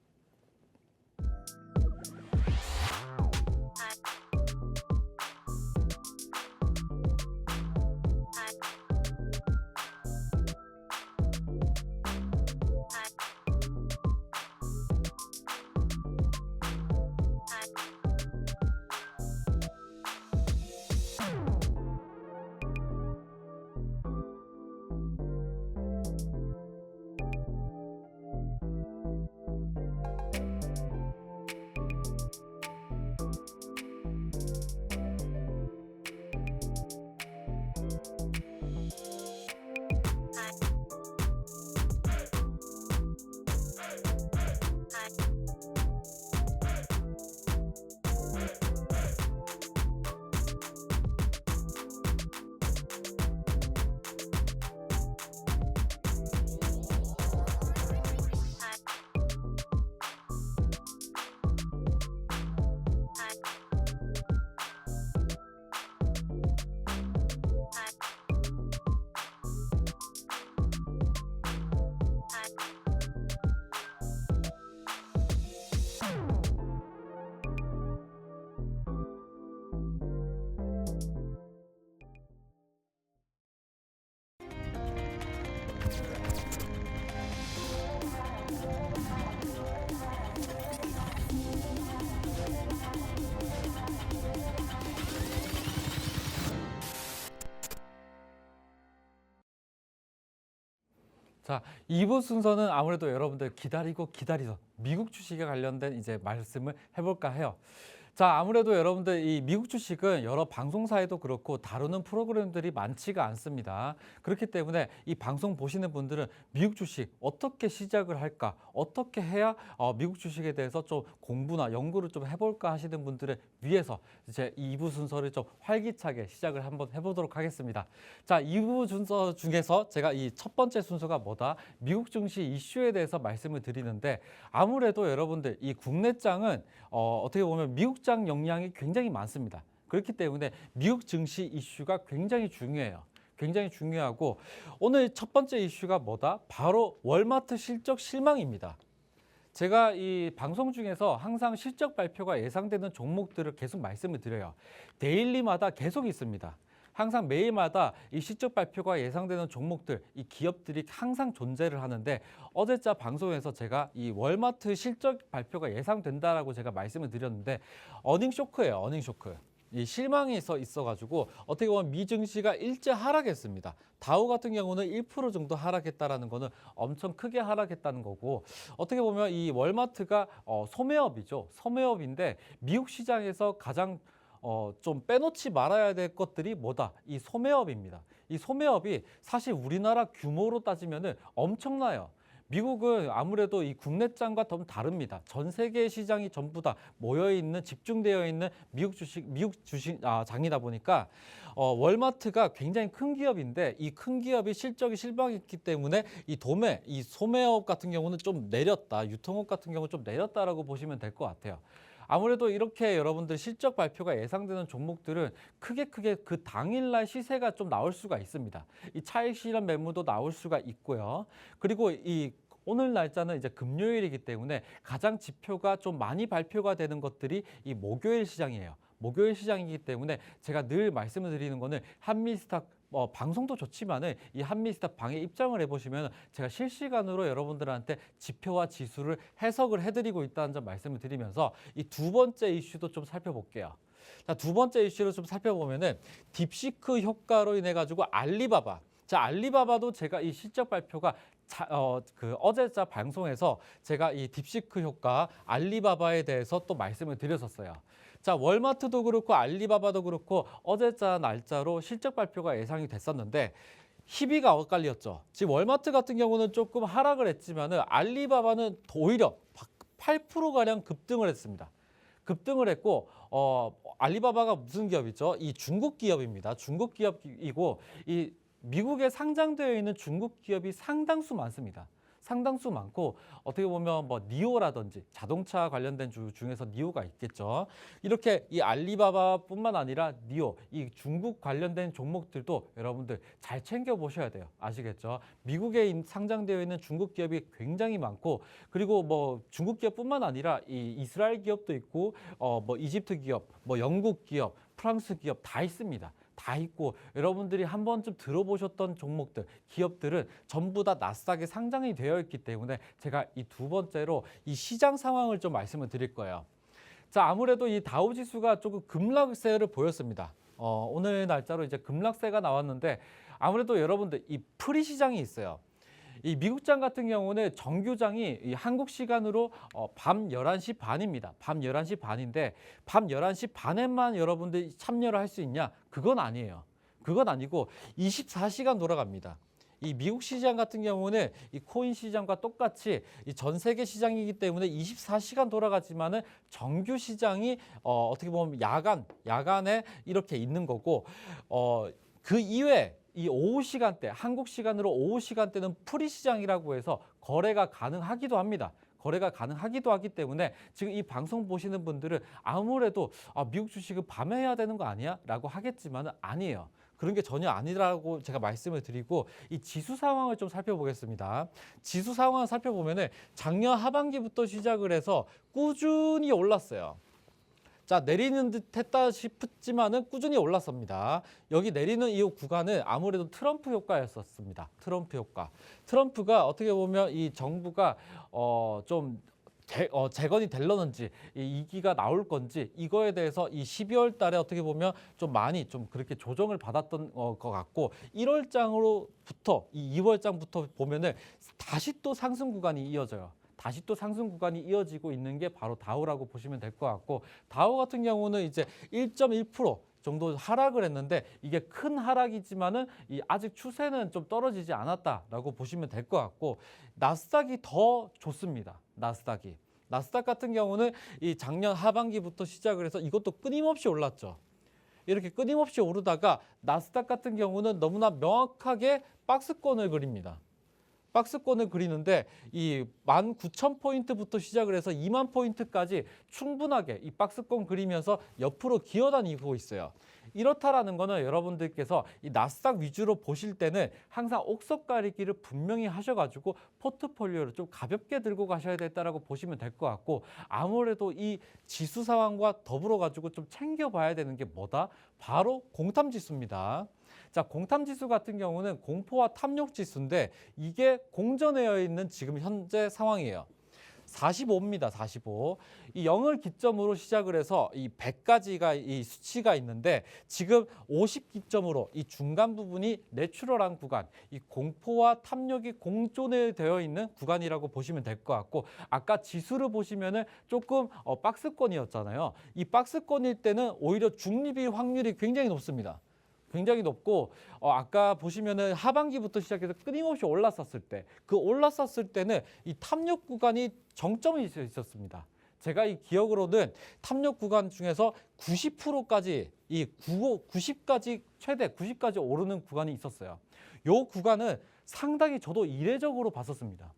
자, 2부 순서는 아무래도 여러분들 기다리던 미국 주식에 관련된 이제 말씀을 해볼까 해요. 자, 아무래도 여러분들 이 미국 주식은 여러 방송사에도 그렇고 다루는 프로그램들이 많지가 않습니다. 그렇기 때문에 이 방송 보시는 분들은 미국 주식 어떻게 시작을 할까? 어떻게 해야 미국 주식에 대해서 좀 공부나 연구를 좀 해볼까 하시는 분들을 위해서 이제 2부 순서를 좀 활기차게 시작을 한번 해보도록 하겠습니다. 자, 2부 순서 중에서 제가 이 첫 번째 순서가 뭐다? 미국 증시 이슈에 대해서 말씀을 드리는데 아무래도 여러분들 이 국내장은 어떻게 보면 미국장 영향이 굉장히 많습니다. 그렇기 때문에 미국 증시 이슈가 굉장히 중요해요. 굉장히 중요하고 오늘 첫 번째 이슈가 뭐다? 바로 월마트 실적 실망입니다. 제가 이 방송 중에서 항상 실적 발표가 예상되는 종목들을 계속 말씀을 드려요. 데일리마다 계속 있습니다. 항상 매일마다 이 실적 발표가 예상되는 종목들, 이 기업들이 항상 존재를 하는데 어제자 방송에서 제가 이 월마트 실적 발표가 예상된다라고 제가 말씀을 드렸는데 어닝 쇼크예요. 어닝 쇼크. 이 실망이 있어가지고 어떻게 보면 미증시가 일제 하락했습니다. 다우 같은 경우는 1% 정도 하락했다라는 거는 엄청 크게 하락했다는 거고 어떻게 보면 이 월마트가 소매업이죠. 소매업인데 미국 시장에서 가장 좀 빼놓지 말아야 될 것들이 뭐다? 이 소매업입니다. 이 소매업이 사실 우리나라 규모로 따지면은 엄청나요. 미국은 아무래도 이 국내장과 좀 다릅니다. 전 세계 시장이 전부 다 모여 있는 집중되어 있는 미국 주식 장이다 보니까 월마트가 굉장히 큰 기업인데 이 큰 기업이 실적이 실망했기 때문에 이 소매업 같은 경우는 좀 내렸다. 유통업 같은 경우는 좀 내렸다라고 보시면 될 것 같아요. 아무래도 이렇게 여러분들 실적 발표가 예상되는 종목들은 크게 그 당일날 시세가 좀 나올 수가 있습니다. 이 차익 실현 매물도 나올 수가 있고요. 그리고 이 오늘 날짜는 이제 금요일이기 때문에 가장 지표가 좀 많이 발표가 되는 것들이 이 목요일 시장이에요. 목요일 시장이기 때문에 제가 늘 말씀을 드리는 거는 한미스탁 방송도 좋지만은 이 한미스탁 방에 입장을 해보시면 제가 실시간으로 여러분들한테 지표와 지수를 해석을 해드리고 있다는 점 말씀을 드리면서 이 두 번째 이슈도 좀 살펴볼게요. 자, 두 번째 이슈를 좀 살펴보면은 딥시크 효과로 인해 가지고 알리바바. 자, 알리바바도 제가 이 실적 발표가 어제자 방송에서 제가 이 딥시크 효과 알리바바에 대해서 또 말씀을 드렸었어요. 자, 월마트도 그렇고 알리바바도 그렇고 어제자 날짜로 실적 발표가 예상이 됐었는데 희비가 엇갈렸죠. 지금 월마트 같은 경우는 조금 하락을 했지만은 알리바바는 오히려 8%가량 급등을 했습니다. 급등을 했고 알리바바가 무슨 기업이죠? 이 중국 기업입니다. 중국 기업이고 이 미국에 상장되어 있는 중국 기업이 상당수 많습니다. 상당수 많고 어떻게 보면 뭐 니오라든지 자동차 관련된 주 중에서 니오가 있겠죠. 이렇게 이 알리바바뿐만 아니라 니오, 이 중국 관련된 종목들도 여러분들 잘 챙겨 보셔야 돼요. 아시겠죠? 미국에 상장되어 있는 중국 기업이 굉장히 많고 그리고 뭐 중국 기업뿐만 아니라 이 이스라엘 기업도 있고 뭐 이집트 기업, 뭐 영국 기업, 프랑스 기업 다 있습니다. 다 있고 여러분들이 한 번쯤 들어보셨던 종목들, 기업들은 전부 다 나스닥에 상장이 되어 있기 때문에 제가 이 두 번째로 이 시장 상황을 좀 말씀을 드릴 거예요. 자, 아무래도 이 다우지수가 조금 급락세를 보였습니다. 오늘 날짜로 이제 급락세가 나왔는데 아무래도 여러분들 이 프리 시장이 있어요. 이 미국장 같은 경우는 정규장이 이 한국 시간으로 밤 11시 반입니다. 밤 11시 반인데 밤 11시 반에만 여러분들이 참여를 할 수 있냐? 그건 아니에요. 그건 아니고 24시간 돌아갑니다. 이 미국 시장 같은 경우는 이 코인 시장과 똑같이 이 전 세계 시장이기 때문에 24시간 돌아가지만은 정규 시장이 어떻게 보면 야간에 이렇게 있는 거고 그 이외에 이 오후 시간대, 한국 시간으로 오후 시간대는 프리 시장이라고 해서 거래가 가능하기도 합니다. 거래가 가능하기도 하기 때문에 지금 이 방송 보시는 분들은 아무래도 미국 주식은 밤에 해야 되는 거 아니야? 라고 하겠지만 아니에요. 그런 게 전혀 아니라고 제가 말씀을 드리고 이 지수 상황을 좀 살펴보겠습니다. 지수 상황을 살펴보면은 작년 하반기부터 시작을 해서 꾸준히 올랐어요. 자, 내리는 듯 했다 싶지만은 꾸준히 올랐습니다. 여기 내리는 이 구간은 아무래도 트럼프 효과였었습니다. 트럼프 효과. 트럼프가 어떻게 보면 이 정부가 좀 재건이 될려는지 이 기가 나올 건지 이거에 대해서 이 12월 달에 어떻게 보면 좀 많이 좀 그렇게 조정을 받았던 것 같고 1월장으로부터 이 2월장부터 보면은 다시 또 상승 구간이 이어져요. 다시 또 상승 구간이 이어지고 있는 게 바로 다우라고 보시면 될 것 같고 다우 같은 경우는 이제 1.1% 정도 하락을 했는데 이게 큰 하락이지만은 아직 추세는 좀 떨어지지 않았다라고 보시면 될 것 같고 나스닥이 더 좋습니다. 나스닥 같은 경우는 이 작년 하반기부터 시작을 해서 이것도 끊임없이 올랐죠. 이렇게 끊임없이 오르다가 나스닥 같은 경우는 너무나 명확하게 박스권을 그립니다. 박스권을 그리는데 이 19,000포인트부터 시작을 해서 2만 포인트까지 충분하게 이 박스권 그리면서 옆으로 기어다니고 있어요. 이렇다라는 거는 여러분들께서 이 나스닥 위주로 보실 때는 항상 옥석 가리기를 분명히 하셔가지고 포트폴리오를 좀 가볍게 들고 가셔야 된다라고 보시면 될 것 같고 아무래도 이 지수 상황과 더불어 가지고 좀 챙겨봐야 되는 게 뭐다? 바로 공탐지수입니다. 자, 공탐지수 같은 경우는 공포와 탐욕 지수인데 이게 공전되어 있는 지금 현재 상황이에요. 45입니다. 45. 이 0을 기점으로 시작을 해서 이 100까지가 이 수치가 있는데 지금 50 기점으로 이 중간 부분이 내추럴한 구간, 이 공포와 탐욕이 공존되어 있는 구간이라고 보시면 될 것 같고 아까 지수를 보시면은 조금 박스권이었잖아요. 이 박스권일 때는 오히려 중립일 확률이 굉장히 높습니다. 굉장히 높고 아까 보시면은 하반기부터 시작해서 끊임없이 올랐었을 때 그 올랐었을 때는 이 탐욕 구간이 정점이 있었습니다. 제가 이 기억으로는 탐욕 구간 중에서 90%까지 이 90까지 최대 90까지 오르는 구간이 있었어요. 요 구간은 상당히 저도 이례적으로 봤었습니다.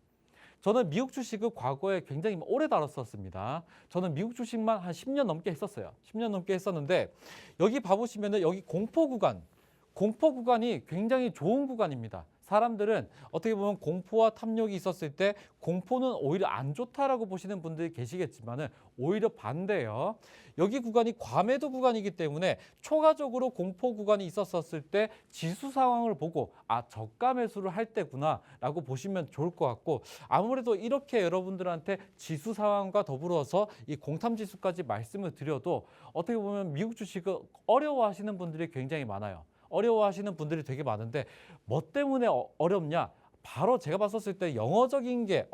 저는 미국 주식을 과거에 굉장히 오래 다뤘었습니다. 저는 미국 주식만 한 10년 넘게 했었어요. 10년 넘게 했었는데 여기 봐보시면은 여기 공포 구간이 굉장히 좋은 구간입니다. 사람들은 어떻게 보면 공포와 탐욕이 있었을 때 공포는 오히려 안 좋다라고 보시는 분들이 계시겠지만은 오히려 반대예요. 여기 구간이 과매도 구간이기 때문에 초과적으로 공포 구간이 있었을 때 지수 상황을 보고 아, 저가 매수를 할 때구나라고 보시면 좋을 것 같고, 아무래도 이렇게 여러분들한테 지수 상황과 더불어서 이 공탐 지수까지 말씀을 드려도 어떻게 보면 미국 주식을 어려워하시는 분들이 굉장히 많아요. 어려워하시는 분들이 되게 많은데 뭐 때문에 어렵냐? 바로 제가 봤었을 때 언어적인 게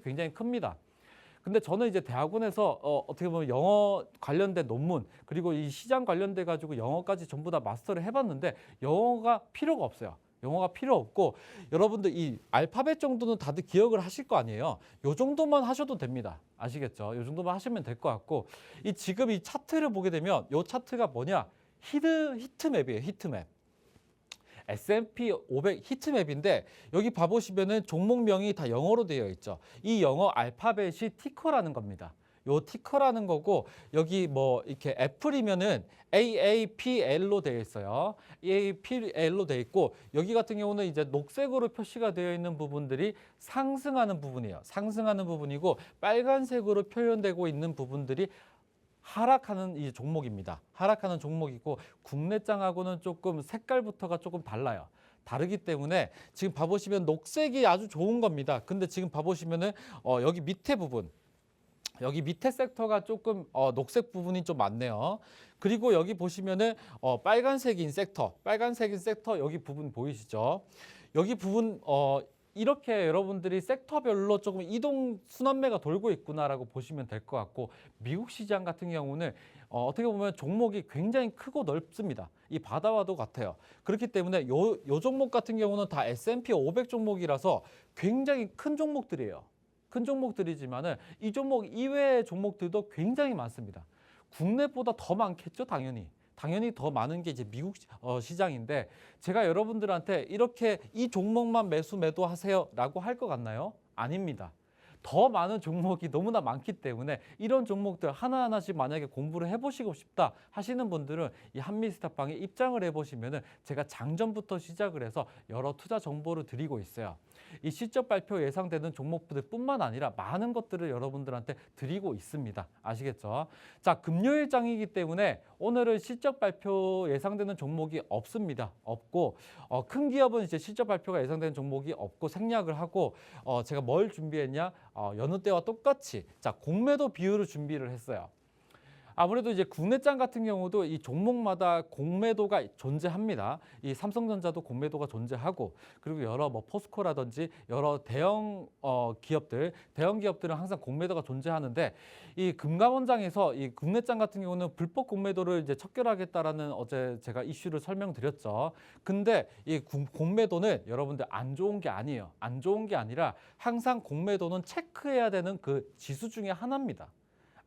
굉장히 큽니다. 근데 저는 이제 대학원에서 어떻게 보면 영어 관련된 논문 그리고 이 시장 관련돼 가지고 영어까지 전부 다 마스터를 해봤는데 영어가 필요가 없어요. 영어가 필요 없고 여러분들 이 알파벳 정도는 다들 기억을 하실 거 아니에요. 요 정도만 하셔도 됩니다. 아시겠죠? 요 정도만 하시면 될 것 같고, 이 지금 이 차트를 보게 되면 요 차트가 뭐냐? 히트맵이에요. 히트맵. S&P 500 히트맵인데 여기 봐보시면은 종목명이 다 영어로 되어 있죠. 이 영어 알파벳이 티커라는 겁니다. 요 티커라는 거고, 여기 뭐 이렇게 애플이면은 AAPL로 되어 있어요. AAPL로 되어 있고, 여기 같은 경우는 이제 녹색으로 표시가 되어 있는 부분들이 상승하는 부분이에요. 상승하는 부분이고, 빨간색으로 표현되고 있는 부분들이 하락하는 이 종목입니다. 하락하는 종목이고, 국내장하고는 조금 색깔부터가 조금 달라요. 다르기 때문에 지금 봐보시면 녹색이 아주 좋은 겁니다. 근데 지금 봐보시면은 여기 밑에 부분, 여기 밑에 섹터가 조금 녹색 부분이 좀 많네요. 그리고 여기 보시면은 빨간색인 섹터 여기 부분 보이시죠? 여기 부분 이렇게 여러분들이 섹터별로 조금 이동 순환매가 돌고 있구나라고 보시면 될 것 같고, 미국 시장 같은 경우는 어떻게 보면 종목이 굉장히 크고 넓습니다. 이 바다와도 같아요. 그렇기 때문에 요 종목 같은 경우는 다 S&P 500 종목이라서 굉장히 큰 종목들이에요. 큰 종목들이지만은 이 종목 이외의 종목들도 굉장히 많습니다. 국내보다 더 많겠죠, 당연히. 당연히 더 많은 게 이제 미국 시장인데, 제가 여러분들한테 이렇게 이 종목만 매도하세요라고 할 것 같나요? 아닙니다. 더 많은 종목이 너무나 많기 때문에 이런 종목들 하나하나씩 만약에 공부를 해보시고 싶다 하시는 분들은 이 한미스탑방에 입장을 해보시면은 제가 장전부터 시작을 해서 여러 투자 정보를 드리고 있어요. 이 실적 발표 예상되는 종목들뿐만 아니라 많은 것들을 여러분들한테 드리고 있습니다. 아시겠죠? 자, 금요일장이기 때문에 오늘은 실적 발표 예상되는 종목이 없습니다. 없고 큰 기업은 이제 실적 발표가 예상되는 종목이 없고 생략을 하고, 제가 뭘 준비했냐? 여느 때와 똑같이 자, 공매도 비율을 준비를 했어요. 아무래도 이제 국내장 같은 경우도 이 종목마다 공매도가 존재합니다. 이 삼성전자도 공매도가 존재하고, 그리고 여러 뭐 포스코라든지 여러 대형 기업들은 항상 공매도가 존재하는데, 이 금감원장에서 이 국내장 같은 경우는 불법 공매도를 이제 척결하겠다라는 어제 제가 이슈를 설명드렸죠. 근데 이 공매도는 여러분들 안 좋은 게 아니에요. 안 좋은 게 아니라 항상 공매도는 체크해야 되는 그 지수 중에 하나입니다.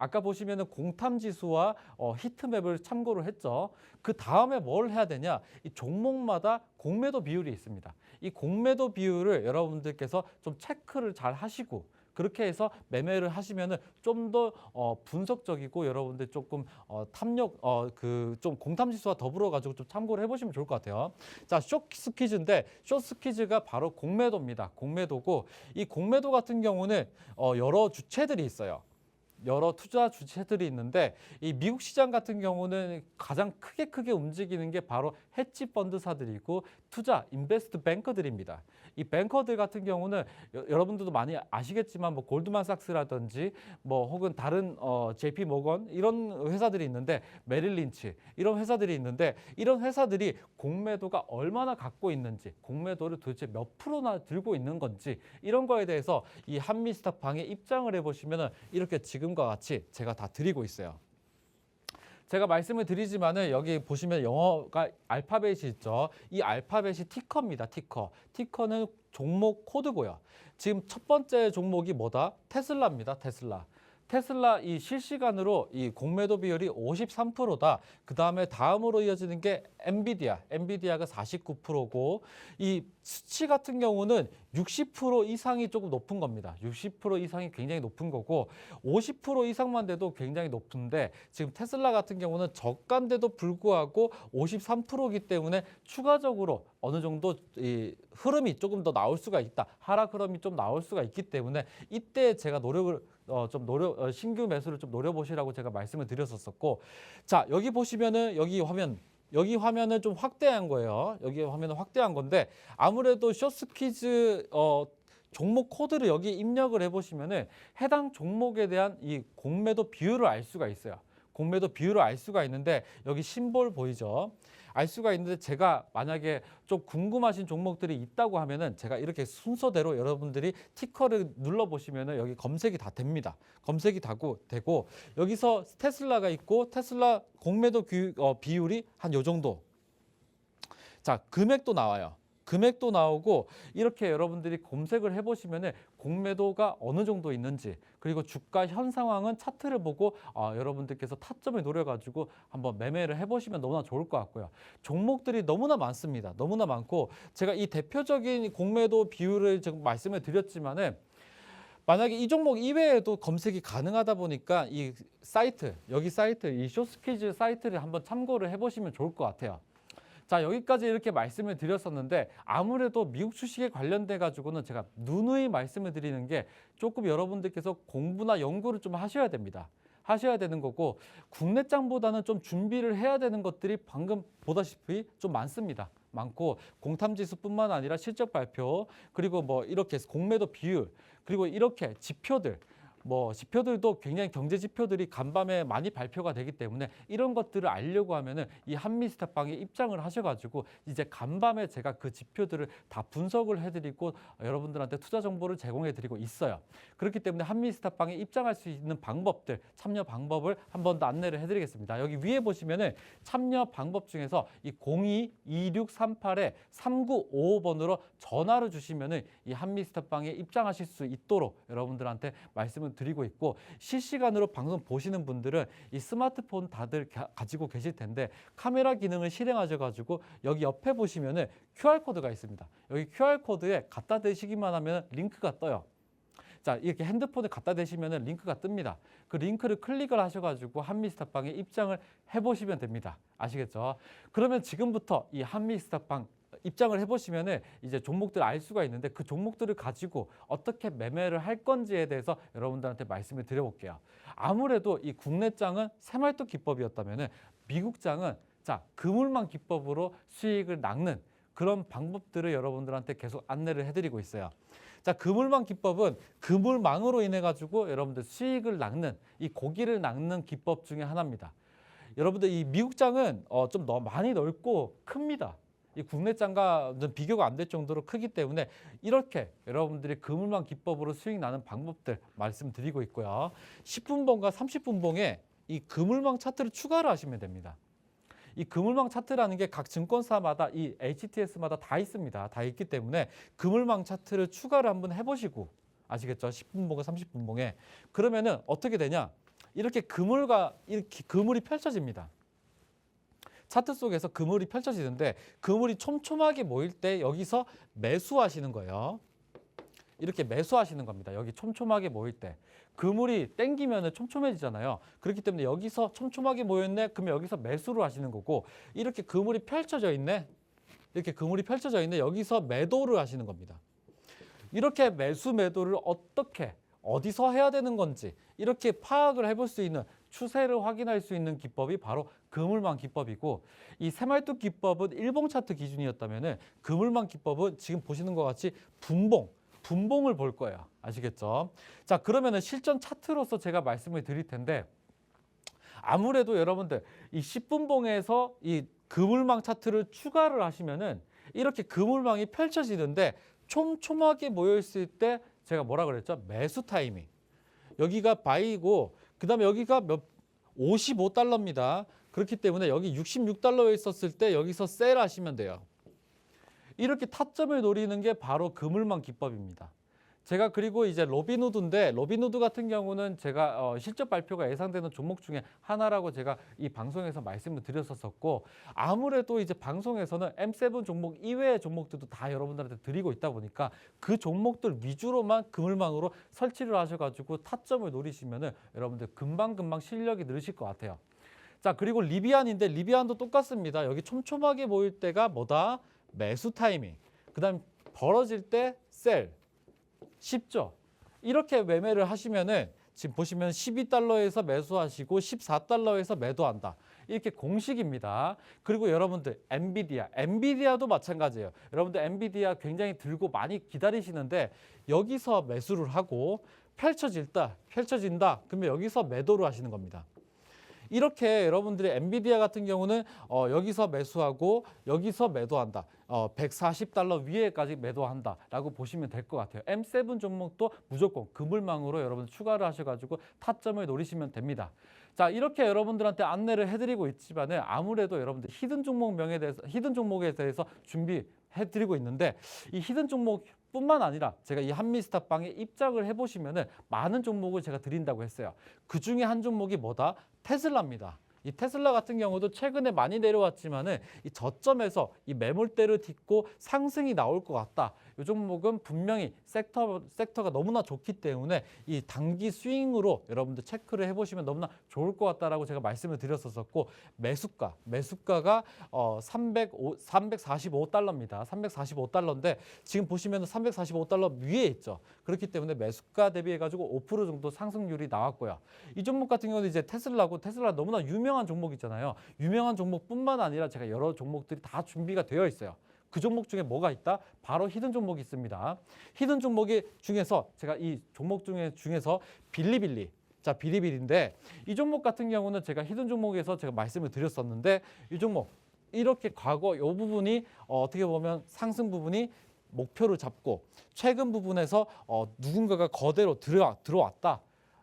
아까 보시면은 공탐지수와 히트맵을 참고를 했죠. 그 다음에 뭘 해야 되냐? 이 종목마다 공매도 비율이 있습니다. 이 공매도 비율을 여러분들께서 좀 체크를 잘 하시고, 그렇게 해서 매매를 하시면은 좀 더 분석적이고 여러분들 조금 탐욕 좀 공탐지수와 더불어 가지고 좀 참고를 해보시면 좋을 것 같아요. 자, 쇼스 퀴즈인데 쇼스 퀴즈가 바로 공매도입니다. 공매도고, 이 공매도 같은 경우는 여러 주체들이 있어요. 여러 투자 주체들이 있는데, 이 미국 시장 같은 경우는 가장 크게 움직이는 게 바로 헤지 펀드사들이고 투자 인베스트 뱅커들입니다. 이 뱅커들 같은 경우는 여러분들도 많이 아시겠지만 뭐 골드만삭스라든지 뭐 혹은 다른 JP 모건 이런 회사들이 있는데, 메릴 린치 이런 회사들이 있는데, 이런 회사들이 공매도가 얼마나 갖고 있는지, 공매도를 도대체 몇 프로나 들고 있는 건지, 이런 거에 대해서 이 한미스탑방에 입장을 해보시면은 이렇게 지금과 같이 제가 다 드리고 있어요. 제가 말씀을 드리지만은 여기 보시면 영어가 알파벳이 있죠. 이 알파벳이 티커입니다. 티커. 티커는 종목 코드고요. 지금 첫 번째 종목이 뭐다? 테슬라입니다. 테슬라. 테슬라 이 실시간으로 이 공매도 비율이 53%다. 그다음에 다음으로 이어지는 게 엔비디아가 49%고 이 수치 같은 경우는 60% 이상이 조금 높은 겁니다. 60% 이상이 굉장히 높은 거고 50% 이상만 돼도 굉장히 높은데 지금 테슬라 같은 경우는 저가인데도 불구하고 53%이기 때문에 추가적으로 어느 정도 이 흐름이 조금 더 나올 수가 있다. 하락 흐름이 좀 나올 수가 있기 때문에 이때 제가 신규 매수를 좀 노려보시라고 제가 말씀을 드렸었고, 자 여기 보시면은 여기 화면을 좀 확대한 거예요. 여기 화면을 확대한 건데 아무래도 숏스퀴즈 종목 코드를 여기 입력을 해보시면은 해당 종목에 대한 이 공매도 비율을 알 수가 있어요. 공매도 비율을 알 수가 있는데 여기 심볼 보이죠? 알 수가 있는데 제가 만약에 좀 궁금하신 종목들이 있다고 하면은 제가 이렇게 순서대로 여러분들이 티커를 눌러보시면은 여기 검색이 다 됩니다. 검색이 되고 여기서 테슬라가 있고 테슬라 공매도 비율이 한 요 정도. 자, 금액도 나와요. 금액도 나오고 이렇게 여러분들이 검색을 해보시면은 공매도가 어느 정도 있는지 그리고 주가 현 상황은 차트를 보고 여러분들께서 타점을 노려가지고 한번 매매를 해보시면 너무나 좋을 것 같고요. 종목들이 너무나 많습니다. 너무나 많고 제가 이 대표적인 공매도 비율을 지금 말씀을 드렸지만은 만약에 이 종목 이외에도 검색이 가능하다 보니까 이 사이트, 이 숏스퀴즈 사이트를 한번 참고를 해보시면 좋을 것 같아요. 자, 여기까지 이렇게 말씀을 드렸었는데 아무래도 미국 주식에 관련돼 가지고는 제가 누누이 말씀을 드리는 게 조금 여러분들께서 공부나 연구를 좀 하셔야 됩니다. 하셔야 되는 거고 국내장보다는 좀 준비를 해야 되는 것들이 방금 보다시피 좀 많습니다. 많고 공탐지수뿐만 아니라 실적 발표 그리고 뭐 이렇게 공매도 비율 그리고 이렇게 지표들도 굉장히 경제 지표들이 간밤에 많이 발표가 되기 때문에 이런 것들을 알려고 하면은 이 한미스탑방에 입장을 하셔가지고 이제 간밤에 제가 그 지표들을 다 분석을 해드리고 여러분들한테 투자 정보를 제공해드리고 있어요. 그렇기 때문에 한미스탑방에 입장할 수 있는 방법들, 참여 방법을 한 번 더 안내를 해드리겠습니다. 여기 위에 보시면은 참여 방법 중에서 이 02-2638-3955번으로 전화를 주시면은 이 한미스탑방에 입장하실 수 있도록 여러분들한테 말씀을 드리고 있고 실시간으로 방송 보시는 분들은 이 스마트폰 다들 가지고 계실 텐데 카메라 기능을 실행하셔가지고 여기 옆에 보시면은 QR코드가 있습니다. 여기 QR코드에 갖다 대시기만 하면 링크가 떠요. 자, 이렇게 핸드폰에 갖다 대시면은 링크가 뜹니다. 그 링크를 클릭을 하셔가지고 한미스탑방에 입장을 해보시면 됩니다. 아시겠죠? 그러면 지금부터 이 한미스탑방 입장을 해보시면은 이제 종목들 알 수가 있는데 그 종목들을 가지고 어떻게 매매를 할 건지에 대해서 여러분들한테 말씀을 드려볼게요. 아무래도 이 국내장은 새말뚝 기법이었다면은 미국장은 자 그물망 기법으로 수익을 낚는 그런 방법들을 여러분들한테 계속 안내를 해드리고 있어요. 자, 그물망 기법은 그물망으로 인해 가지고 여러분들 수익을 낚는 이 고기를 낚는 기법 중에 하나입니다. 여러분들 이 미국장은 좀 많이 넓고 큽니다. 이 국내장과 비교가 안 될 정도로 크기 때문에 이렇게 여러분들이 그물망 기법으로 수익 나는 방법들 말씀드리고 있고요. 10분봉과 30분봉에 이 그물망 차트를 추가를 하시면 됩니다. 이 그물망 차트라는 게 각 증권사마다 이 HTS마다 다 있습니다. 다 있기 때문에 그물망 차트를 추가를 한번 해보시고 아시겠죠? 10분봉과 30분봉에 그러면은 어떻게 되냐? 이렇게 그물이 펼쳐집니다. 차트 속에서 그물이 펼쳐지는데 그물이 촘촘하게 모일 때 여기서 매수하시는 거예요. 이렇게 매수하시는 겁니다. 여기 촘촘하게 모일 때. 그물이 땡기면 촘촘해지잖아요. 그렇기 때문에 여기서 촘촘하게 모였네. 그러면 여기서 매수를 하시는 거고 이렇게 그물이 펼쳐져 있네. 이렇게 그물이 펼쳐져 있네. 여기서 매도를 하시는 겁니다. 이렇게 매수 매도를 어디서 해야 되는 건지 이렇게 파악을 해볼 수 있는 추세를 확인할 수 있는 기법이 바로 그물망 기법이고 이 새말뚝 기법은 일봉 차트 기준이었다면 그물망 기법은 지금 보시는 것 같이 분봉을 볼 거예요. 아시겠죠? 자, 그러면은 실전 차트로서 제가 말씀을 드릴 텐데 아무래도 여러분들 이 10분봉에서 이 그물망 차트를 추가를 하시면은 이렇게 그물망이 펼쳐지는데 촘촘하게 모여 있을 때 제가 뭐라 그랬죠? 매수 타이밍. 여기가 바이고 그다음에 여기가 55달러입니다. 그렇기 때문에 여기 66달러에 있었을 때 여기서 셀 하시면 돼요. 이렇게 타점을 노리는 게 바로 그물망 기법입니다. 제가 그리고 이제 로빈후드인데 로빈후드 같은 경우는 제가 실적 발표가 예상되는 종목 중에 하나라고 제가 이 방송에서 말씀을 드렸었고 아무래도 이제 방송에서는 M7 종목 이외의 종목들도 다 여러분들한테 드리고 있다 보니까 그 종목들 위주로만 그물망으로 설치를 하셔가지고 타점을 노리시면은 여러분들 금방금방 실력이 늘으실 것 같아요. 자, 그리고 리비안인데 리비안도 똑같습니다. 여기 촘촘하게 보일 때가 뭐다? 매수 타이밍. 그다음 벌어질 때 셀. 쉽죠? 이렇게 매매를 하시면은 지금 보시면 12달러에서 매수하시고 14달러에서 매도한다. 이렇게 공식입니다. 그리고 여러분들 엔비디아도 마찬가지예요. 여러분들 엔비디아 굉장히 들고 많이 기다리시는데 여기서 매수를 하고 펼쳐진다. 그러면 여기서 매도를 하시는 겁니다. 이렇게 여러분들의 엔비디아 같은 경우는 여기서 매수하고 여기서 매도한다. 140달러 위에까지 매도한다라고 보시면 될 것 같아요. M7 종목도 무조건 그물망으로 여러분 추가를 하셔가지고 타점을 노리시면 됩니다. 자, 이렇게 여러분들한테 안내를 해드리고 있지만은 아무래도 여러분들 히든 종목에 대해서 준비해드리고 있는데 이 히든 종목뿐만 아니라 제가 이 한미스탑방에 입장을 해보시면은 많은 종목을 제가 드린다고 했어요. 그 중에 한 종목이 뭐다? 테슬라입니다. 이 테슬라 같은 경우도 최근에 많이 내려왔지만은 이 저점에서 이 매물대를 딛고 상승이 나올 것 같다. 이 종목은 분명히 섹터가 너무나 좋기 때문에 이 단기 스윙으로 여러분들 체크를 해보시면 너무나 좋을 것 같다라고 제가 말씀을 드렸었고 매수가가 345달러입니다. 345달러인데 지금 보시면 345달러 위에 있죠. 그렇기 때문에 매수가 대비해가지고 5% 정도 상승률이 나왔고요. 이 종목 같은 경우는 이제 테슬라 너무나 유명한 종목이잖아요. 유명한 종목뿐만 아니라 제가 여러 종목들이 다 준비가 되어 있어요. 그 종목 중에 뭐가 있다? 바로 히든 종목이 있습니다. 히든 종목이 중에서 제가 이 종목 중에서 빌리빌리. 자, 비리비리인데 이 종목 같은 경우는 제가 히든 종목에서 제가 말씀을 드렸었는데 이 종목 이렇게 과거 이 부분이 어떻게 보면 상승 부분이 목표를 잡고 최근 부분에서 누군가가 거대로 들어왔다.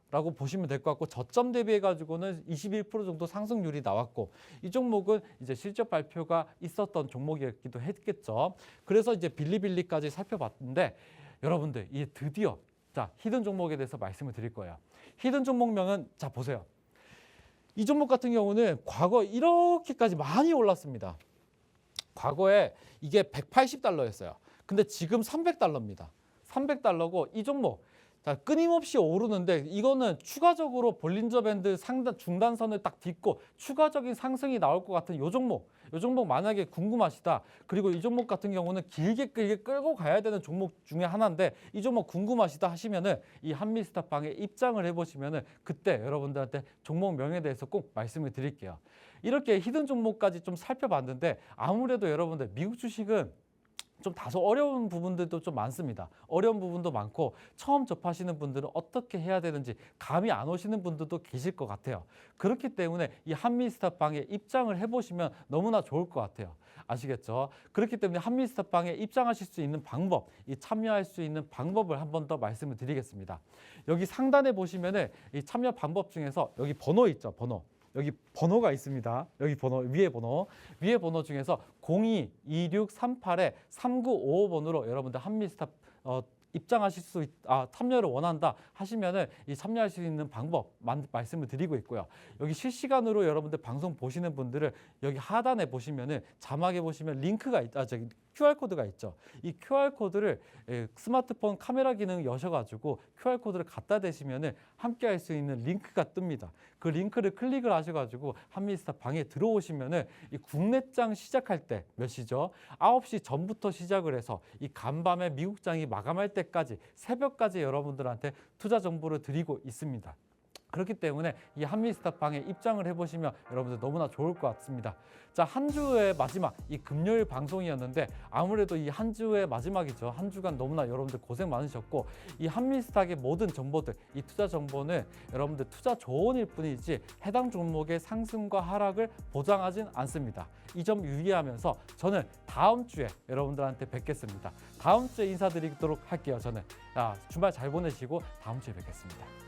라고 보시면 될 것 같고 저점 대비해 가지고는 21% 정도 상승률이 나왔고 이 종목은 이제 실적 발표가 있었던 종목이었기도 했겠죠. 그래서 이제 빌리빌리까지 살펴봤는데 여러분들 이 드디어 자 히든 종목에 대해서 말씀을 드릴 거예요. 히든 종목명은 자 보세요. 이 종목 같은 경우는 과거 이렇게까지 많이 올랐습니다. 과거에 이게 180달러였어요. 근데 지금 300달러입니다. 300달러고 이 종목 자, 끊임없이 오르는데 이거는 추가적으로 볼린저 밴드 중단선을 딱 딛고 추가적인 상승이 나올 것 같은 이 종목 만약에 궁금하시다. 그리고 이 종목 같은 경우는 길게 끌고 가야 되는 종목 중에 하나인데 이 종목 궁금하시다 하시면은 이 한미스탑방에 입장을 해보시면은 그때 여러분들한테 종목명에 대해서 꼭 말씀을 드릴게요. 이렇게 히든 종목까지 좀 살펴봤는데 아무래도 여러분들 미국 주식은 좀 다소 어려운 부분들도 좀 많습니다. 어려운 부분도 많고 처음 접하시는 분들은 어떻게 해야 되는지 감이 안 오시는 분들도 계실 것 같아요. 그렇기 때문에 이 한미스탑방에 입장을 해보시면 너무나 좋을 것 같아요. 아시겠죠? 그렇기 때문에 한미스탑방에 입장하실 수 있는 방법, 이 참여할 수 있는 방법을 한 번 더 말씀을 드리겠습니다. 여기 상단에 보시면은 이 참여 방법 중에서 여기 번호 있죠, 번호. 여기 번호가 있습니다. 여기 번호, 위에 번호 중에서 02-2638-3955번으로 여러분들 한미스탑 입장하실 참여를 원한다 하시면은 이 참여할 수 있는 방법 말씀을 드리고 있고요. 여기 실시간으로 여러분들 방송 보시는 분들은 여기 하단에 보시면은 자막에 보시면 링크가 저기 QR코드가 있죠. 이 QR코드를 스마트폰 카메라 기능 여셔가지고 QR코드를 갖다 대시면은 함께 할 수 있는 링크가 뜹니다. 그 링크를 클릭을 하셔가지고 한미스탑 방에 들어오시면은 이 국내장 시작할 때 몇 시죠? 9시 전부터 시작을 해서 이 간밤에 미국장이 마감할 때까지 새벽까지 여러분들한테 투자 정보를 드리고 있습니다. 그렇기 때문에 이 한미스탑 방에 입장을 해보시면 여러분들 너무나 좋을 것 같습니다. 자, 한 주의 마지막 이 금요일 방송이었는데 아무래도 이 한 주의 마지막이죠. 한 주간 너무나 여러분들 고생 많으셨고 이 한미스탁의 모든 정보들, 이 투자 정보는 여러분들 투자 조언일 뿐이지 해당 종목의 상승과 하락을 보장하진 않습니다. 이 점 유의하면서 저는 다음 주에 여러분들한테 뵙겠습니다. 다음 주에 인사드리도록 할게요. 저는 주말 잘 보내시고 다음 주에 뵙겠습니다.